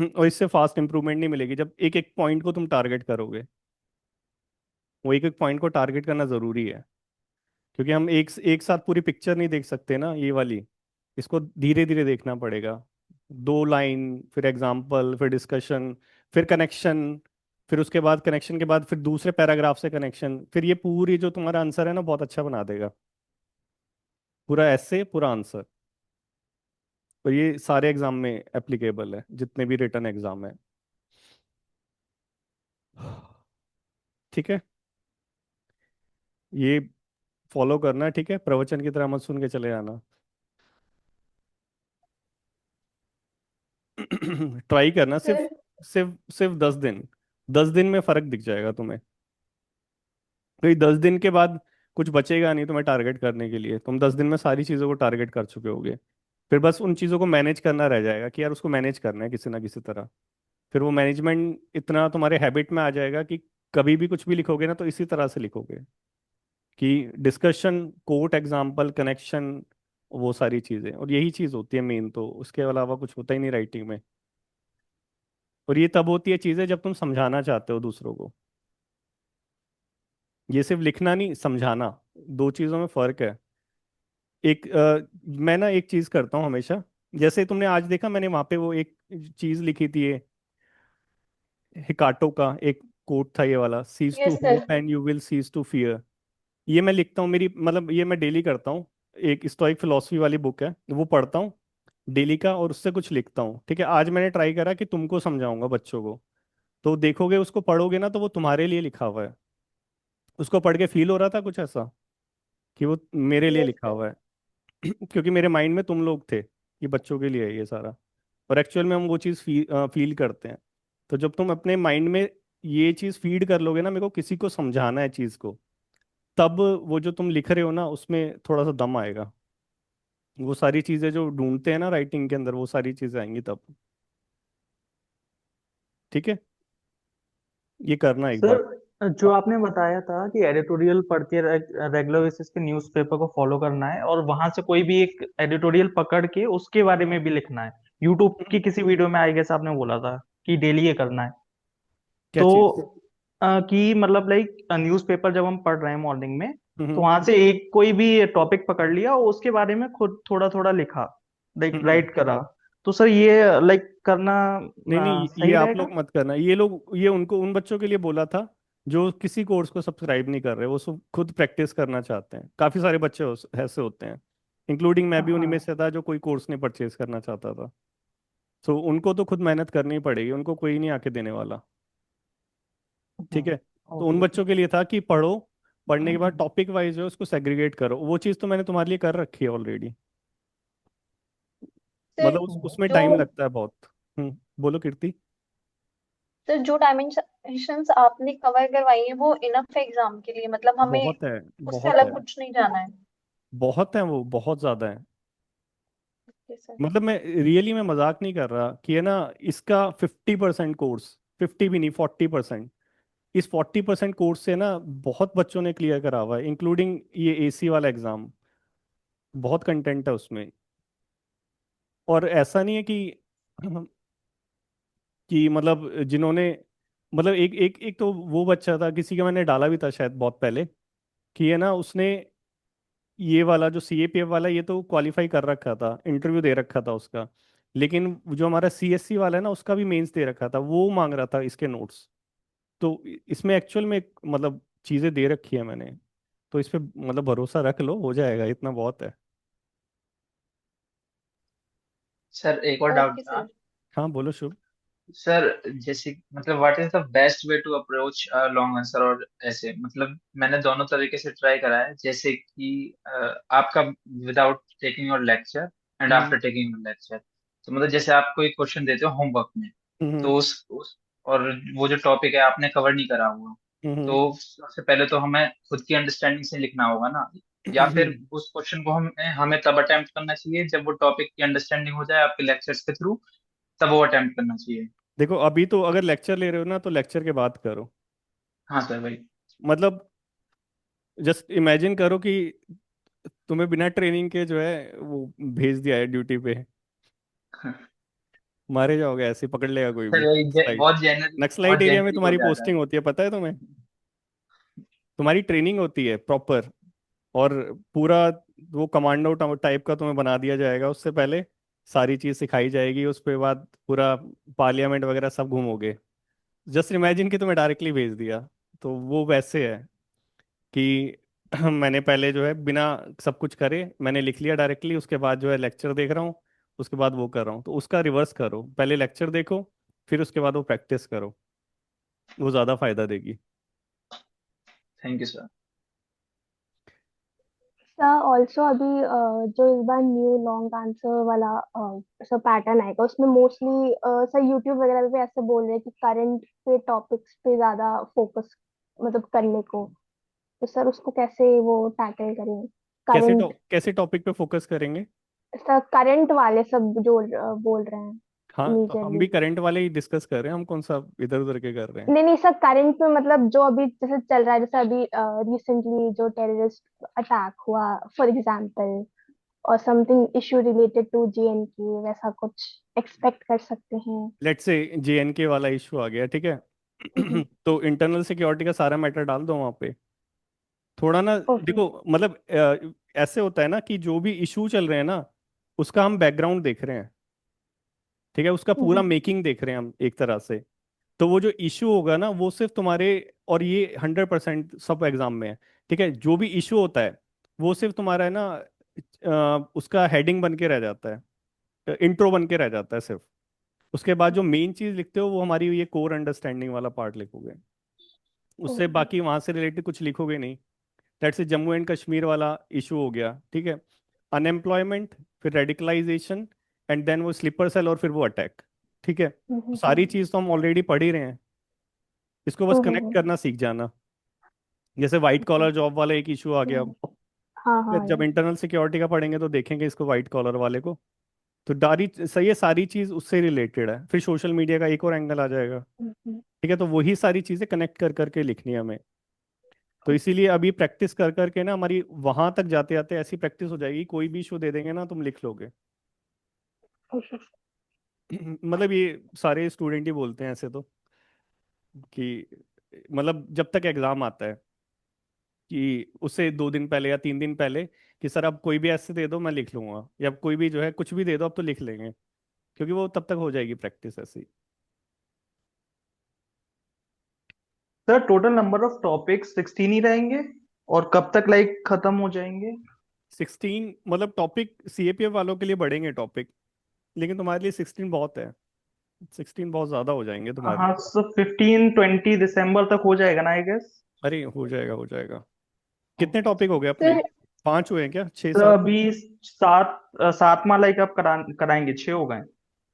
और इससे फास्ट इंप्रूवमेंट नहीं मिलेगी जब एक एक पॉइंट को तुम टारगेट करोगे। वो एक एक पॉइंट को टारगेट करना जरूरी है, क्योंकि हम एक एक साथ पूरी पिक्चर नहीं देख सकते ना ये वाली। इसको धीरे धीरे देखना पड़ेगा। 2 लाइन, फिर एग्जाम्पल, फिर डिस्कशन, फिर कनेक्शन, फिर उसके बाद कनेक्शन के बाद फिर दूसरे पैराग्राफ से कनेक्शन, फिर ये पूरी जो तुम्हारा आंसर है ना बहुत अच्छा बना देगा। पूरा ऐसे पूरा आंसर। और ये सारे एग्जाम में एप्लीकेबल है, जितने भी रिटर्न एग्जाम है। ठीक है, ये फॉलो करना। ठीक है, प्रवचन की तरह मत सुन के चले जाना ट्राई करना, सिर्फ सर सिर्फ सिर्फ 10 दिन। 10 दिन में फर्क दिख जाएगा तुम्हें। क्योंकि 10 दिन के बाद कुछ बचेगा नहीं तुम्हें टारगेट करने के लिए, तुम 10 दिन में सारी चीज़ों को टारगेट कर चुके होगे। फिर बस उन चीज़ों को मैनेज करना रह जाएगा कि यार उसको मैनेज करना है किसी ना किसी तरह। फिर वो मैनेजमेंट इतना तुम्हारे हैबिट में आ जाएगा कि कभी भी कुछ भी लिखोगे ना तो इसी तरह से लिखोगे। कि डिस्कशन, कोट, एग्जाम्पल, कनेक्शन, वो सारी चीजें, और यही चीज होती है मेन, तो उसके अलावा कुछ होता ही नहीं राइटिंग में। और ये तब होती है चीजें जब तुम समझाना चाहते हो दूसरों को। ये सिर्फ लिखना नहीं, समझाना, दो चीजों में फर्क है। एक मैं ना एक चीज करता हूँ हमेशा। जैसे तुमने आज देखा, मैंने वहां पे वो एक चीज लिखी थी, ये हिकाटो का एक कोट था, ये वाला, cease to yes sir. Hope and you will cease to fear. ये मैं लिखता हूँ, मेरी मतलब ये मैं डेली करता हूँ। एक स्टोइक फिलोसफी वाली बुक है, वो पढ़ता हूँ डेली का, और उससे कुछ लिखता हूँ। ठीक है, आज मैंने ट्राई करा कि तुमको समझाऊंगा बच्चों को। तो देखोगे, उसको पढ़ोगे ना, तो वो तुम्हारे लिए लिखा हुआ है। उसको पढ़ के फील हो रहा था कुछ ऐसा कि वो मेरे लिए यस लिखा सर। हुआ है। क्योंकि मेरे माइंड में तुम लोग थे कि बच्चों के लिए है ये सारा। और एक्चुअल में हम वो चीज़ फील करते हैं। तो जब तुम अपने माइंड में ये चीज़ फीड कर लोगे ना, मेरे को किसी को समझाना है चीज़ को, तब वो जो तुम लिख रहे हो ना, उसमें थोड़ा सा दम आएगा। वो सारी चीज़ें जो ढूंढते हैं ना राइटिंग के अंदर, वो सारी चीज़ें आएंगी तब। ठीक है, ये करना एक बार। सर जो आपने बताया था कि एडिटोरियल पढ़ के रेगुलर बेसिस पे न्यूज़पेपर को फॉलो करना है और वहां से कोई भी एक एडिटोरियल पकड़ के उसके बारे में भी लिखना है, यूट्यूब की किसी वीडियो में आई गेस आपने बोला था कि डेली ये करना है। क्या तो चीज़? कि मतलब लाइक न्यूज़पेपर जब हम पढ़ रहे हैं मॉर्निंग में, तो हम्म। वहां से एक कोई भी टॉपिक पकड़ लिया और उसके बारे में खुद थोड़ा थोड़ा लिखा, लाइक हम्म। राइट करा। तो सर ये लाइक करना नहीं नहीं, ये सही आप रहेगा? लोग मत करना। ये लोग, ये उनको, उन बच्चों के लिए बोला था जो किसी कोर्स को सब्सक्राइब नहीं कर रहे, वो सब खुद प्रैक्टिस करना चाहते हैं। काफ़ी सारे बच्चे ऐसे होते हैं, इंक्लूडिंग मैं भी उन्हीं में हाँ। से था, जो कोई कोर्स नहीं परचेज करना चाहता था। तो उनको तो खुद मेहनत करनी ही पड़ेगी, उनको कोई नहीं आके देने वाला। ठीक है, तो उन ओके ओके। बच्चों के लिए था कि पढ़ो, पढ़ने के बाद टॉपिक वाइज जो है उसको सेग्रीगेट करो। वो चीज़ तो मैंने तुम्हारे लिए कर रखी है ऑलरेडी। सर मतलब उसमें जो टाइम लगता है बहुत। बोलो कीर्ति। सर जो डायमेंशंस आपने कवर करवाई है वो इनफ है एग्जाम के लिए, मतलब हमें बहुत है, उससे बहुत है, अलग कुछ नहीं जाना है? बहुत है, वो बहुत ज़्यादा है। Okay sir. मतलब मैं रियली, मैं मजाक नहीं कर रहा कि है ना, इसका 50% कोर्स, 50 भी नहीं, 40%, इस 40% कोर्स से ना बहुत बच्चों ने क्लियर करा हुआ है, इंक्लूडिंग ये एसी वाला एग्जाम। बहुत कंटेंट है उसमें। और ऐसा नहीं है कि मतलब जिन्होंने, मतलब एक एक एक तो वो बच्चा था, किसी का मैंने डाला भी था शायद बहुत पहले, कि है ना उसने ये वाला जो सीएपीएफ वाला, ये तो क्वालिफाई कर रखा था, इंटरव्यू दे रखा था उसका। लेकिन जो हमारा सीएससी वाला है ना, उसका भी मेंस दे रखा था, वो मांग रहा था इसके नोट्स। तो इसमें एक्चुअल में मतलब चीज़ें दे रखी है मैंने। तो इस पे मतलब भरोसा रख लो, हो जाएगा, इतना बहुत है। सर एक और डाउट ओके था। सर। हाँ बोलो शुभ। सर जैसे मतलब what is the best way to approach long answer और ऐसे, मतलब मैंने दोनों तरीके से ट्राई करा है, जैसे कि आपका without taking your lecture and hmm. After taking your lecture. तो मतलब जैसे आप कोई क्वेश्चन देते हो होमवर्क में, हम्म। तो उस और वो जो टॉपिक है आपने कवर नहीं करा हुआ, हम्म। तो सबसे पहले तो हमें खुद की अंडरस्टैंडिंग से लिखना होगा ना, या फिर उस क्वेश्चन को हमें हमें तब अटेम्प्ट करना चाहिए जब वो टॉपिक की अंडरस्टैंडिंग हो जाए आपके लेक्चर्स के थ्रू, तब वो अटेम्प्ट करना चाहिए? देखो, अभी तो अगर लेक्चर ले रहे हो ना, तो लेक्चर के बाद करो। हाँ सर भाई। मतलब जस्ट इमेजिन करो कि तुम्हें बिना ट्रेनिंग के जो है वो भेज दिया है ड्यूटी पे, मारे जाओगे ऐसे, पकड़ लेगा कोई सर भी वही नक्सलाइट। बहुत जेनरल, नक्सलाइट बहुत एरिया में जेनरली हो तुम्हारी जाता है। पोस्टिंग होती है, पता है तुम्हें? तुम्हारी ट्रेनिंग होती है प्रॉपर, और पूरा वो कमांडो टाइप का तुम्हें बना दिया जाएगा उससे पहले। सारी चीज सिखाई जाएगी, उसके बाद पूरा पार्लियामेंट वगैरह सब घूमोगे। जस्ट इमेजिन कि तुम्हें डायरेक्टली भेज दिया। तो वो वैसे है कि मैंने पहले जो है बिना सब कुछ करे मैंने लिख लिया डायरेक्टली, उसके बाद जो है लेक्चर देख रहा हूँ, उसके बाद वो कर रहा हूँ। तो उसका रिवर्स करो, पहले लेक्चर देखो, फिर उसके बाद वो प्रैक्टिस करो, वो ज़्यादा फायदा देगी। Thank you sir. Sir also अभी जो इस बार न्यू लॉन्ग आंसर वाला सब पैटर्न आएगा, उसमें मोस्टली सर यूट्यूब वगैरह पे ऐसे बोल रहे हैं कि करंट के टॉपिक्स पे ज्यादा फोकस मतलब करने को। तो सर उसको कैसे वो टैकल करें? करंट, कैसे टॉपिक पे फोकस करेंगे? सर करंट वाले सब जो बोल रहे हैं। हाँ तो हम भी मेजरली। करंट वाले ही डिस्कस कर रहे हैं, हम कौन सा इधर उधर के कर रहे हैं। नहीं नहीं सर, करंट में मतलब जो अभी जैसे चल रहा है, जैसे अभी रिसेंटली जो टेररिस्ट अटैक हुआ फॉर एग्जांपल, और something issue related to JNK, वैसा कुछ एक्सपेक्ट कर सकते हैं? लेट्स से JNK वाला इशू आ गया, ठीक है। हम्म। तो इंटरनल सिक्योरिटी का सारा मैटर डाल दो वहाँ पे। थोड़ा ना, ओके। देखो मतलब ऐसे होता है ना कि जो भी इशू चल रहे हैं ना, उसका हम बैकग्राउंड देख रहे हैं, ठीक है, उसका पूरा हम्म। मेकिंग देख रहे हैं हम एक तरह से। तो वो जो इशू होगा ना वो सिर्फ तुम्हारे, और ये 100% सब एग्जाम में है, ठीक है, जो भी इशू होता है वो सिर्फ तुम्हारा है ना, उसका हेडिंग बन के रह जाता है, इंट्रो बन के रह जाता है सिर्फ। उसके बाद जो मेन चीज लिखते हो वो हमारी ये कोर अंडरस्टैंडिंग वाला पार्ट लिखोगे, उससे ओके। बाकी वहां से रिलेटेड कुछ लिखोगे नहीं। दैट्स जम्मू एंड कश्मीर वाला इशू हो गया, ठीक है। अनएम्प्लॉयमेंट, फिर रेडिकलाइजेशन, एंड देन वो स्लीपर सेल, और फिर वो अटैक, ठीक है। सारी चीज तो हम ऑलरेडी पढ़ ही रहे हैं, इसको बस कनेक्ट करना सीख जाना। जैसे वाइट ओके। कॉलर जॉब वाला एक इशू आ गया, हाँ हाँ जब यार। इंटरनल सिक्योरिटी का पढ़ेंगे तो देखेंगे इसको वाइट कॉलर वाले को। तो डारी सही है, सारी चीज उससे रिलेटेड है। फिर सोशल मीडिया का एक और एंगल आ जाएगा, ठीक है। तो वही सारी चीजें कनेक्ट कर करके लिखनी है हमें। तो इसीलिए अभी प्रैक्टिस कर करके ना हमारी वहां तक जाते जाते ऐसी प्रैक्टिस हो जाएगी, कोई भी इशू दे देंगे ना तुम लिख लोगे। ओके। मतलब ये सारे स्टूडेंट ही बोलते हैं ऐसे तो, कि मतलब जब तक एग्जाम आता है कि उससे 2 दिन पहले या 3 दिन पहले, कि सर अब कोई भी ऐसे दे दो मैं लिख लूंगा, या कोई भी जो है कुछ भी दे दो अब तो लिख लेंगे, क्योंकि वो तब तक हो जाएगी प्रैक्टिस ऐसी। Sir total number of topics 16 ही रहेंगे, और कब तक लाइक खत्म हो जाएंगे? 16 मतलब टॉपिक CAPF वालों के लिए बढ़ेंगे टॉपिक, लेकिन तुम्हारे लिए 16 बहुत है। 16 बहुत ज्यादा हो जाएंगे तुम्हारे हाँ, लिए। सो 15-20 दिसंबर तक हो जाएगा ना, आई गेस। अरे हो जाएगा हो जाएगा। कितने टॉपिक हो गए अपने? सर 5 हुए हैं क्या, 6 तो 7? अभी सातवां लाइक आप कराएंगे, 6 हो गए।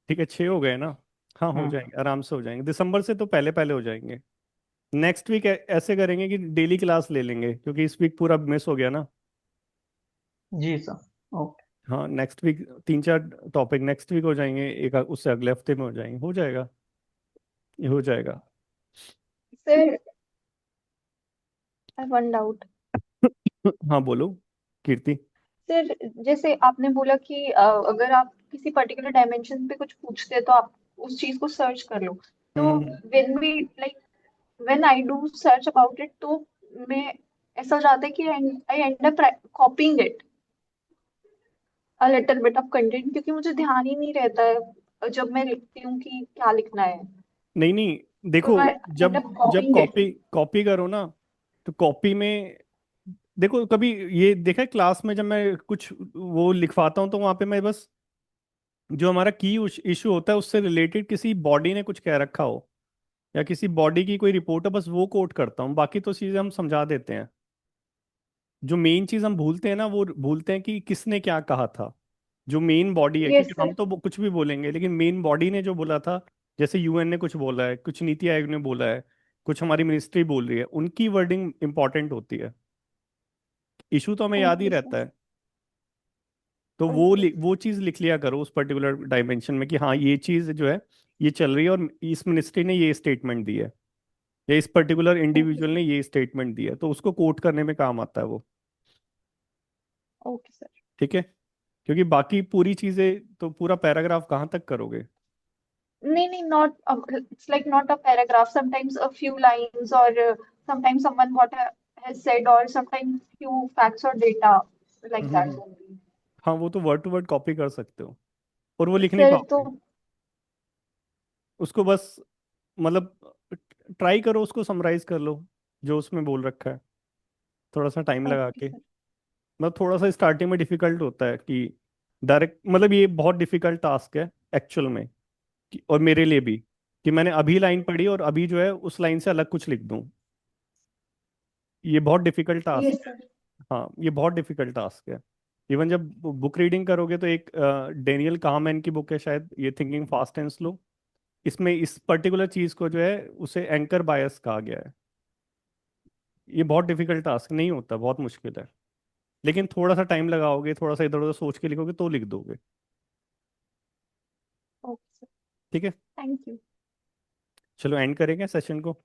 ठीक है, 6 हो गए ना। हाँ हो हम्म। जाएंगे, आराम से हो जाएंगे, दिसंबर से तो पहले पहले हो जाएंगे। नेक्स्ट वीक ऐसे करेंगे कि डेली क्लास ले लेंगे, क्योंकि इस वीक पूरा मिस हो गया ना। जी सर। ओके। हाँ next week 3 4 topic next week हो जाएंगे, एक उससे अगले हफ्ते में हो जाएंगे, हो जाएगा, ये हो जाएगा। Sir I one doubt. हाँ बोलो कीर्ति। सर जैसे आपने बोला कि अगर आप किसी पर्टिकुलर डायमेंशन पे कुछ पूछते हैं तो आप उस चीज को सर्च कर लो। हम्म तो हम्म, हम्म। When we like when I do search about it, तो मैं ऐसा हो जाता है कि I end up copying it a little bit of content, क्योंकि मुझे ध्यान ही नहीं रहता है जब मैं लिखती हूँ कि क्या लिखना है। नहीं नहीं, तो देखो, आई एंड जब अप जब कॉपिंग इट। कॉपी कॉपी करो ना, तो कॉपी में देखो, कभी ये देखा है क्लास में जब मैं कुछ वो लिखवाता हूँ तो वहां पे मैं बस जो हमारा की इशू होता है उससे रिलेटेड किसी बॉडी ने कुछ कह रखा हो, या किसी बॉडी की कोई रिपोर्ट है, बस वो कोट करता हूँ, बाकी तो चीजें हम समझा देते हैं। जो मेन चीज हम भूलते हैं ना, वो भूलते हैं कि किसने क्या कहा था। जो मेन बॉडी है, यस क्योंकि हम सर। तो कुछ भी बोलेंगे, लेकिन मेन बॉडी ने जो बोला था, जैसे UN ने कुछ बोला है, कुछ नीति आयोग ने बोला है, कुछ हमारी मिनिस्ट्री बोल रही है, उनकी वर्डिंग इंपॉर्टेंट होती है। इशू तो हमें याद ही ओके रहता सर। है। तो ओके। वो चीज लिख लिया करो उस पर्टिकुलर डायमेंशन में, कि हाँ ये चीज जो है ये चल रही है, और इस मिनिस्ट्री ने ये स्टेटमेंट दी है, या इस पर्टिकुलर ओके इंडिविजुअल सर। ने ये स्टेटमेंट दी है, तो उसको कोट करने में काम आता है वो, ओके सर। ठीक है। क्योंकि बाकी पूरी चीजें तो पूरा पैराग्राफ कहाँ तक करोगे। नहीं नहीं, not it's like not a paragraph, sometimes a few lines, और sometimes someone what has said, और समटाइम्स फ्यू फैक्ट्स और data, like hmm, that only. हाँ वो तो वर्ड टू वर्ड कॉपी कर सकते हो, और वो लिख नहीं सर तो पाओगे। उसको बस मतलब ट्राई करो, उसको समराइज कर लो जो उसमें बोल रखा है, थोड़ा सा टाइम लगा ओके के। सर। मतलब थोड़ा सा स्टार्टिंग में डिफिकल्ट होता है कि डायरेक्ट, मतलब ये बहुत डिफिकल्ट टास्क है एक्चुअल में, और मेरे लिए भी, कि मैंने अभी लाइन पढ़ी और अभी जो है उस लाइन से अलग कुछ लिख दूं। ये बहुत डिफिकल्ट टास्क यस है। सर। हाँ ये बहुत डिफिकल्ट टास्क है। इवन जब बुक रीडिंग करोगे तो एक डेनियल काहमैन की बुक है शायद, ये थिंकिंग फास्ट एंड स्लो, इसमें इस पर्टिकुलर चीज को जो है उसे एंकर बायस कहा गया है। ये बहुत डिफिकल्ट टास्क नहीं होता, बहुत मुश्किल है, लेकिन थोड़ा सा टाइम लगाओगे, थोड़ा सा इधर उधर सोच के लिखोगे तो लिख दोगे। Okay sir. ठीक है, थैंक यू। चलो एंड करेंगे सेशन को।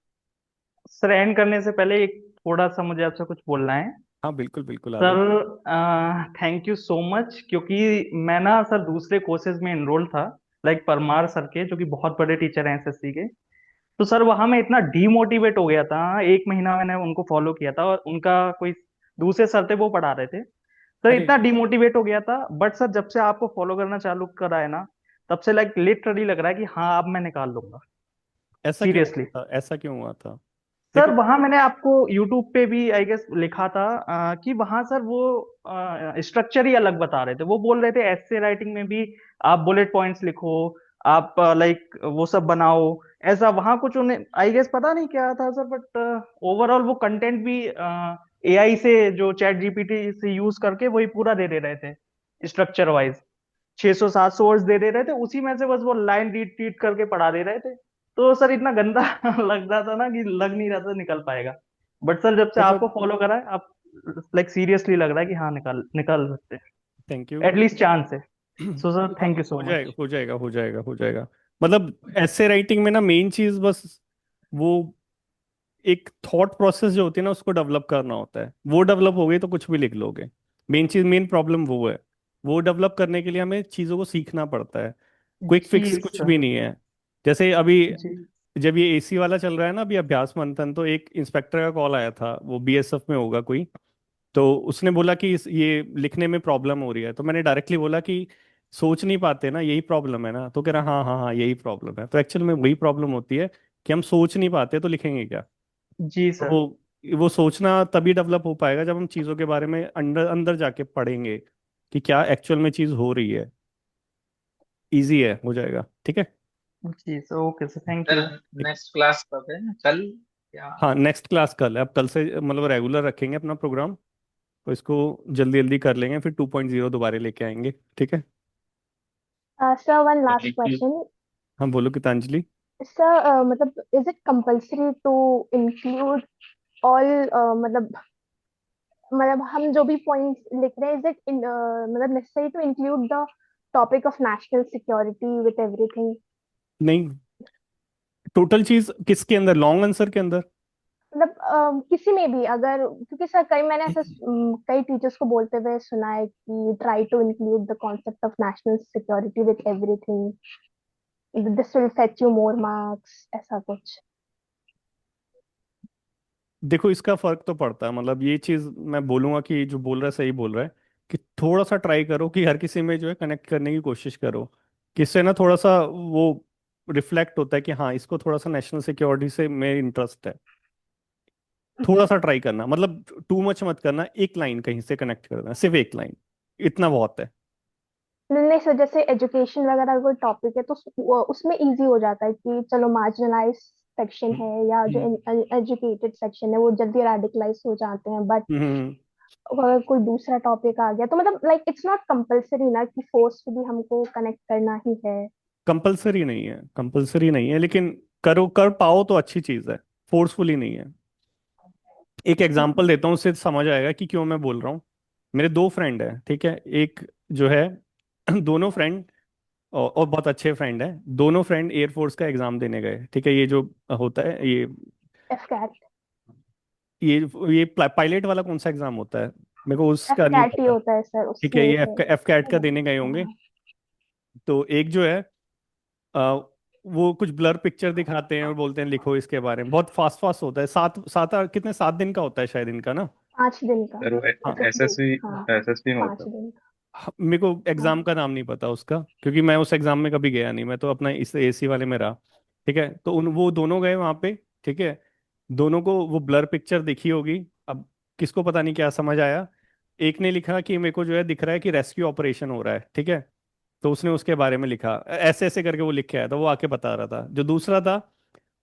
सर एंड करने से पहले एक थोड़ा सा मुझे आपसे कुछ बोलना है। हाँ बिल्कुल बिल्कुल Adarsh. Sir thank you so much, क्योंकि मैं ना सर दूसरे कोर्सेज में इनरोल था, लाइक परमार सर के, जो कि बहुत बड़े टीचर हैं एसएससी के। तो सर वहां मैं इतना डीमोटिवेट हो गया था, 1 महीना मैंने उनको फॉलो किया था और उनका कोई दूसरे सर थे वो पढ़ा रहे थे। सर अरे इतना डिमोटिवेट हो गया था, बट सर जब से आपको फॉलो करना चालू करा है ना, तब से लाइक लिटरली लग रहा है कि हाँ अब मैं निकाल लूंगा। ऐसा क्यों हुआ सीरियसली था, ऐसा क्यों हुआ था? सर, देखो, वहां मैंने आपको यूट्यूब पे भी आई गेस लिखा था कि वहां सर वो स्ट्रक्चर ही अलग बता रहे थे। वो बोल रहे थे एसे राइटिंग में भी आप बुलेट पॉइंट्स लिखो, आप लाइक वो सब बनाओ। ऐसा वहां कुछ उन्हें आई गेस पता नहीं क्या था सर, बट ओवरऑल वो कंटेंट भी एआई से, जो चैट जीपीटी से यूज करके वही पूरा दे दे रहे थे स्ट्रक्चर वाइज। 600 700 वर्ड्स दे दे रहे थे, उसी में से बस वो लाइन रीड रीड करके पढ़ा दे रहे थे। तो सर इतना गंदा लग रहा था ना कि लग नहीं रहा था निकल पाएगा। बट सर जब से आपको मतलब फॉलो करा है, आप लाइक सीरियसली लग रहा है कि हाँ निकाल निकाल सकते थैंक यू। हैं, एटलीस्ट चांस है। सो सर हाँ, थैंक यू सो हो मच। जाएगा हो जाएगा हो जाएगा हो जाएगा। मतलब ऐसे राइटिंग में ना मेन चीज बस वो एक थॉट प्रोसेस जो होती है ना उसको डेवलप करना होता है। वो डेवलप हो गई तो कुछ भी लिख लोगे। मेन चीज, मेन प्रॉब्लम वो है। वो डेवलप करने के लिए हमें चीज़ों को सीखना पड़ता है। क्विक जी फिक्स कुछ सर। भी नहीं है। जैसे अभी जी जब ये एसी वाला चल रहा है ना अभी अभ्यास मंथन, तो एक इंस्पेक्टर का कॉल आया था, वो बीएसएफ में होगा कोई। तो उसने बोला कि ये लिखने में प्रॉब्लम हो रही है। तो मैंने डायरेक्टली बोला कि सोच नहीं पाते ना, यही प्रॉब्लम है ना? तो कह रहा हाँ हाँ हाँ यही प्रॉब्लम है। तो एक्चुअल में वही प्रॉब्लम होती है कि हम सोच नहीं पाते तो लिखेंगे क्या? जी तो सर। वो सोचना तभी डेवलप हो पाएगा जब हम चीज़ों के बारे में अंदर अंदर जाके पढ़ेंगे कि क्या एक्चुअल में चीज़ हो रही है। इजी है, हो जाएगा, ठीक है। जी sir, okay sir, thank sir you. ठीक। नेक्स्ट क्लास कब है, कल या? हाँ नेक्स्ट क्लास कल है। अब कल से मतलब रेगुलर रखेंगे अपना प्रोग्राम। तो इसको जल्दी जल्दी कर लेंगे, फिर 2.0 दोबारा लेके आएंगे, ठीक है। Sir, one last thank you. question. हाँ बोलो गीतांजलि। Sir, मतलब is it compulsory to include all मतलब हम जो भी पॉइंट्स लिख रहे हैं, इज इट मतलब necessary to include the topic of national security with everything? नहीं, टोटल चीज किसके अंदर, लॉन्ग आंसर के अंदर? मतलब किसी में भी अगर, क्योंकि सर कई मैंने ऐसे कई टीचर्स को बोलते हुए सुना है कि try to include the concept of national security with everything, this will fetch you more marks, ऐसा कुछ। देखो इसका फर्क तो पड़ता है। मतलब ये चीज मैं बोलूंगा कि जो बोल रहा है सही बोल रहा है, कि थोड़ा सा ट्राई करो कि हर किसी में जो है कनेक्ट करने की कोशिश करो। किससे ना थोड़ा सा वो रिफ्लेक्ट होता है कि हाँ इसको थोड़ा सा नेशनल सिक्योरिटी से में इंटरेस्ट है। थोड़ा सा ट्राई करना, मतलब टू मच मत करना। एक लाइन कहीं से कनेक्ट करना, सिर्फ एक लाइन, इतना बहुत है। नहीं सर, जैसे एजुकेशन वगैरह कोई टॉपिक है तो उसमें इजी हो जाता है कि चलो मार्जिनलाइज सेक्शन हम्म है या जो हम्म एजुकेटेड सेक्शन है वो जल्दी रेडिकलाइज हो जाते हैं। बट हम्म। अगर कोई दूसरा टॉपिक आ गया तो मतलब लाइक इट्स नॉट कंपल्सरी ना कि फोर्सफुली हमको कनेक्ट करना ही है। कंपलसरी नहीं है, कंपलसरी नहीं है, लेकिन करो, कर पाओ तो अच्छी चीज है। फोर्सफुली नहीं है। एक एग्जांपल देता हूँ, उससे समझ आएगा कि क्यों मैं बोल रहा हूँ। मेरे दो फ्रेंड हैं, ठीक है। एक जो है दोनों फ्रेंड और बहुत अच्छे फ्रेंड हैं। दोनों फ्रेंड एयरफोर्स का एग्जाम देने गए, ठीक है। ये जो होता है एफ कैट। ये ये पायलट वाला कौन सा एग्जाम होता है, मेरे को एफ उसका नहीं कैट ही पता। होता है सर, ठीक है, उससे ये है। एफ कैट का देने गए होंगे। हाँ। तो एक जो है अ, वो कुछ ब्लर पिक्चर दिखाते हैं और बोलते हैं लिखो इसके बारे में। बहुत फास्ट फास्ट होता है। सात सात कितने, 7 दिन का होता है शायद इनका ना। 5 दिन का। सर वो हाँ। 50। एसएससी, हाँ, एसएससी में होता 5 दिन का। मेरे को एग्जाम हाँ। का नाम नहीं पता उसका, क्योंकि मैं उस एग्जाम में कभी गया नहीं। मैं तो अपना इस एसी वाले में रहा, ठीक है। तो वो दोनों गए वहां पे, ठीक है। दोनों को वो ब्लर पिक्चर दिखी होगी। अब किसको पता नहीं क्या समझ आया। एक ने लिखा कि मेरे को जो है दिख रहा है कि रेस्क्यू ऑपरेशन हो रहा है, ठीक है। तो उसने उसके बारे में लिखा, ऐसे ऐसे करके वो लिख के आया था। वो आके बता रहा था। जो दूसरा था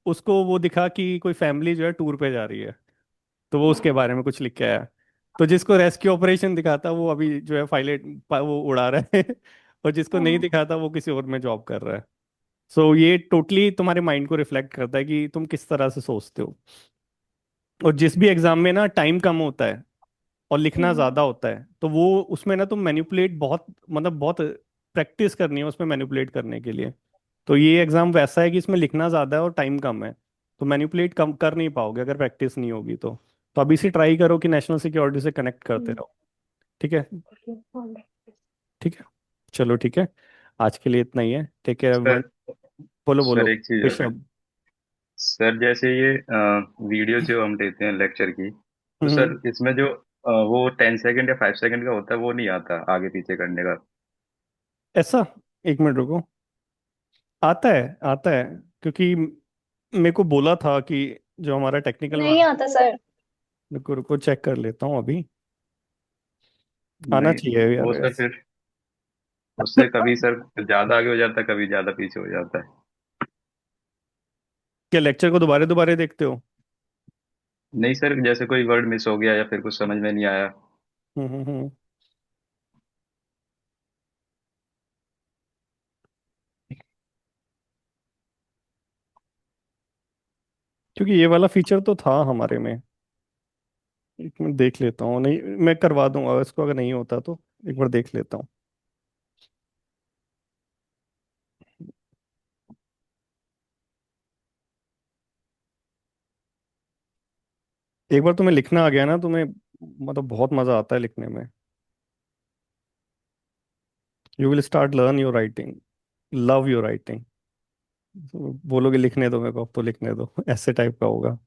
उसको वो दिखा कि कोई फैमिली जो है टूर पे जा रही है, तो वो उसके बारे में कुछ लिख के आया। तो जिसको रेस्क्यू ऑपरेशन दिखाता वो अभी जो है वो उड़ा रहा है और जिसको नहीं हाँ। दिखाता वो किसी और में जॉब कर रहा है। सो ये टोटली तुम्हारे माइंड को रिफ्लेक्ट करता है कि तुम किस तरह से सोचते हो। और जिस भी एग्जाम में ना टाइम कम होता है और लिखना हम्म। ज्यादा होता है, तो वो उसमें ना तुम मैनिपुलेट बहुत, मतलब बहुत प्रैक्टिस करनी है उसमें मैनिपुलेट करने के लिए। तो ये एग्जाम वैसा है कि इसमें लिखना ज़्यादा है और टाइम कम है, तो मैनिपुलेट कम कर नहीं पाओगे अगर प्रैक्टिस नहीं होगी तो अभी से ट्राई करो कि नेशनल सिक्योरिटी से कनेक्ट करते Hmm. रहो। ठीक है। Okay. All right. ठीक है, चलो ठीक है, आज के लिए इतना ही है। Take care everyone. सर बोलो सर बोलो एक चीज और। ऋषभ। सर जैसे ये वीडियो जो हम देते हैं लेक्चर की, तो हम्म। सर इसमें जो वो 10 सेकंड या 5 सेकंड का होता है वो नहीं आता आगे पीछे करने का। ऐसा, एक मिनट रुको, आता है, आता है, क्योंकि मेरे को बोला था कि जो हमारा टेक्निकल नहीं मैम, आता सर। रुको रुको चेक कर लेता हूँ अभी। आना नहीं, चाहिए यार वो सर ऐसे। फिर उससे कभी सर ज्यादा आगे हो जाता है, कभी ज्यादा पीछे हो जाता है। क्या लेक्चर को दोबारा दोबारा देखते हो? नहीं सर, जैसे कोई वर्ड मिस हो गया या फिर कुछ समझ में नहीं आया। हम्म। क्योंकि ये वाला फीचर तो था हमारे में। एक मिनट देख लेता हूँ, नहीं मैं करवा दूंगा इसको, अगर नहीं होता तो एक बार देख लेता हूँ। एक बार तुम्हें लिखना आ गया ना, तुम्हें मतलब बहुत मजा आता है लिखने में। You will start learn your writing, love your writing. बोलोगे लिखने दो मेरे को, अब तो लिखने दो ऐसे टाइप का होगा।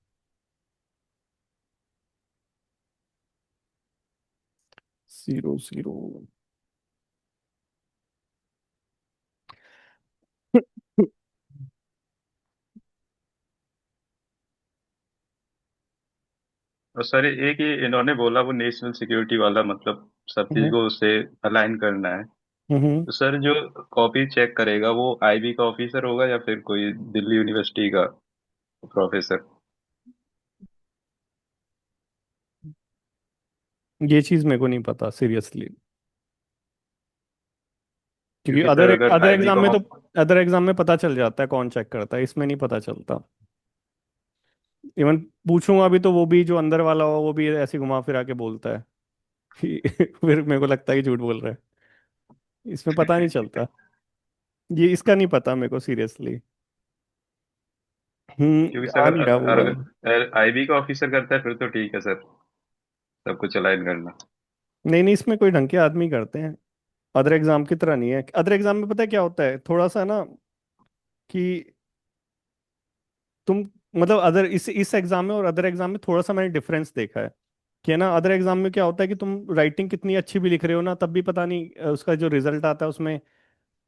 00। और सर एक ये इन्होंने बोला वो नेशनल सिक्योरिटी वाला, मतलब सब चीज हम्म को उससे अलाइन करना है। हम्म। तो सर जो कॉपी चेक करेगा वो आईबी का ऑफिसर होगा या फिर कोई दिल्ली यूनिवर्सिटी का प्रोफेसर? ये चीज मेरे को नहीं पता सीरियसली, क्योंकि क्योंकि सर अदर अगर अदर आईबी एग्जाम का में तो, अदर एग्जाम में पता चल जाता है कौन चेक करता है, इसमें नहीं पता चलता। इवन पूछूंगा अभी तो वो भी जो अंदर वाला हो वो भी ऐसे घुमा फिरा के बोलता है कि फिर मेरे को लगता है कि झूठ बोल रहा है। इसमें पता नहीं चलता, ये इसका नहीं पता मेरे को सीरियसली। क्योंकि सर आ नहीं रहा वो वाला। अगर आईबी का ऑफिसर करता है फिर तो ठीक है सर, सब कुछ अलाइन करना। नहीं नहीं, इसमें कोई ढंग के आदमी करते हैं, अदर एग्जाम की तरह नहीं है। अदर एग्जाम में पता है क्या होता है, थोड़ा सा ना कि तुम, मतलब अदर इस एग्जाम में और अदर एग्जाम में थोड़ा सा मैंने डिफरेंस देखा है कि है ना, अदर एग्जाम में क्या होता है कि तुम राइटिंग कितनी अच्छी भी लिख रहे हो ना, तब भी पता नहीं उसका जो रिजल्ट आता है उसमें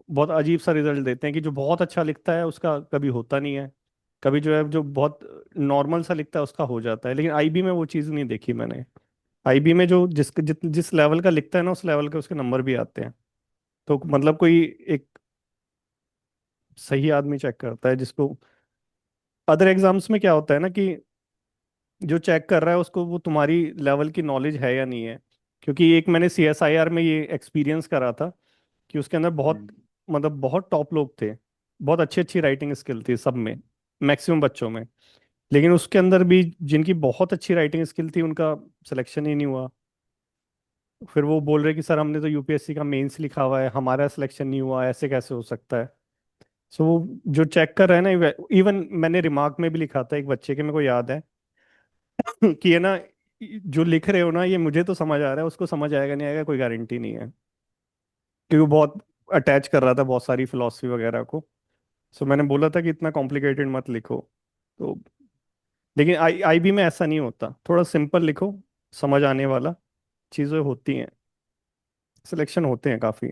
बहुत अजीब सा रिजल्ट देते हैं, कि जो बहुत अच्छा लिखता है उसका कभी होता नहीं है, कभी जो है जो बहुत नॉर्मल सा लिखता है उसका हो जाता है। लेकिन आईबी में वो चीज़ नहीं देखी मैंने। आईबी में जो जिस लेवल का लिखता है ना, उस लेवल के उसके नंबर भी आते हैं। तो मतलब कोई एक सही आदमी चेक करता है जिसको, अदर एग्जाम्स में क्या होता है ना कि जो चेक कर रहा है उसको वो तुम्हारी लेवल की नॉलेज है या नहीं है। क्योंकि एक मैंने सीएसआईआर में ये एक्सपीरियंस करा था कि उसके अंदर बहुत, हम्म। मतलब बहुत टॉप लोग थे, बहुत अच्छी अच्छी राइटिंग स्किल थी सब में, मैक्सिमम बच्चों में। लेकिन उसके अंदर भी जिनकी बहुत अच्छी राइटिंग स्किल थी उनका सिलेक्शन ही नहीं हुआ। फिर वो बोल रहे कि सर हमने तो यूपीएससी का मेंस लिखा हुआ है, हमारा सिलेक्शन नहीं हुआ, ऐसे कैसे हो सकता है। सो वो जो चेक कर रहा है ना, इवन मैंने रिमार्क में भी लिखा था एक बच्चे के, मेरे को याद है कि है ना, जो लिख रहे हो ना ये मुझे तो समझ आ रहा है, उसको समझ आएगा नहीं आएगा कोई गारंटी नहीं है, क्योंकि वो बहुत अटैच कर रहा था बहुत सारी फिलॉसफी वगैरह को। सो मैंने बोला था कि इतना कॉम्प्लिकेटेड मत लिखो। तो लेकिन आईबी में ऐसा नहीं होता, थोड़ा सिंपल लिखो, समझ आने वाला चीज़ें होती हैं, सिलेक्शन होते हैं काफ़ी।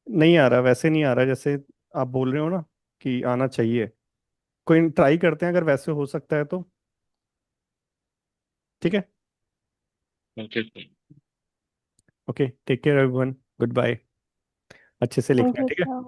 नहीं आ रहा, वैसे नहीं आ रहा जैसे आप बोल रहे हो ना कि आना चाहिए। कोई ट्राई करते हैं अगर वैसे हो सकता है तो। ठीक है। Okay. Okay, take care everyone, good bye. अच्छे से Thank लिखना, you, ठीक है। sir.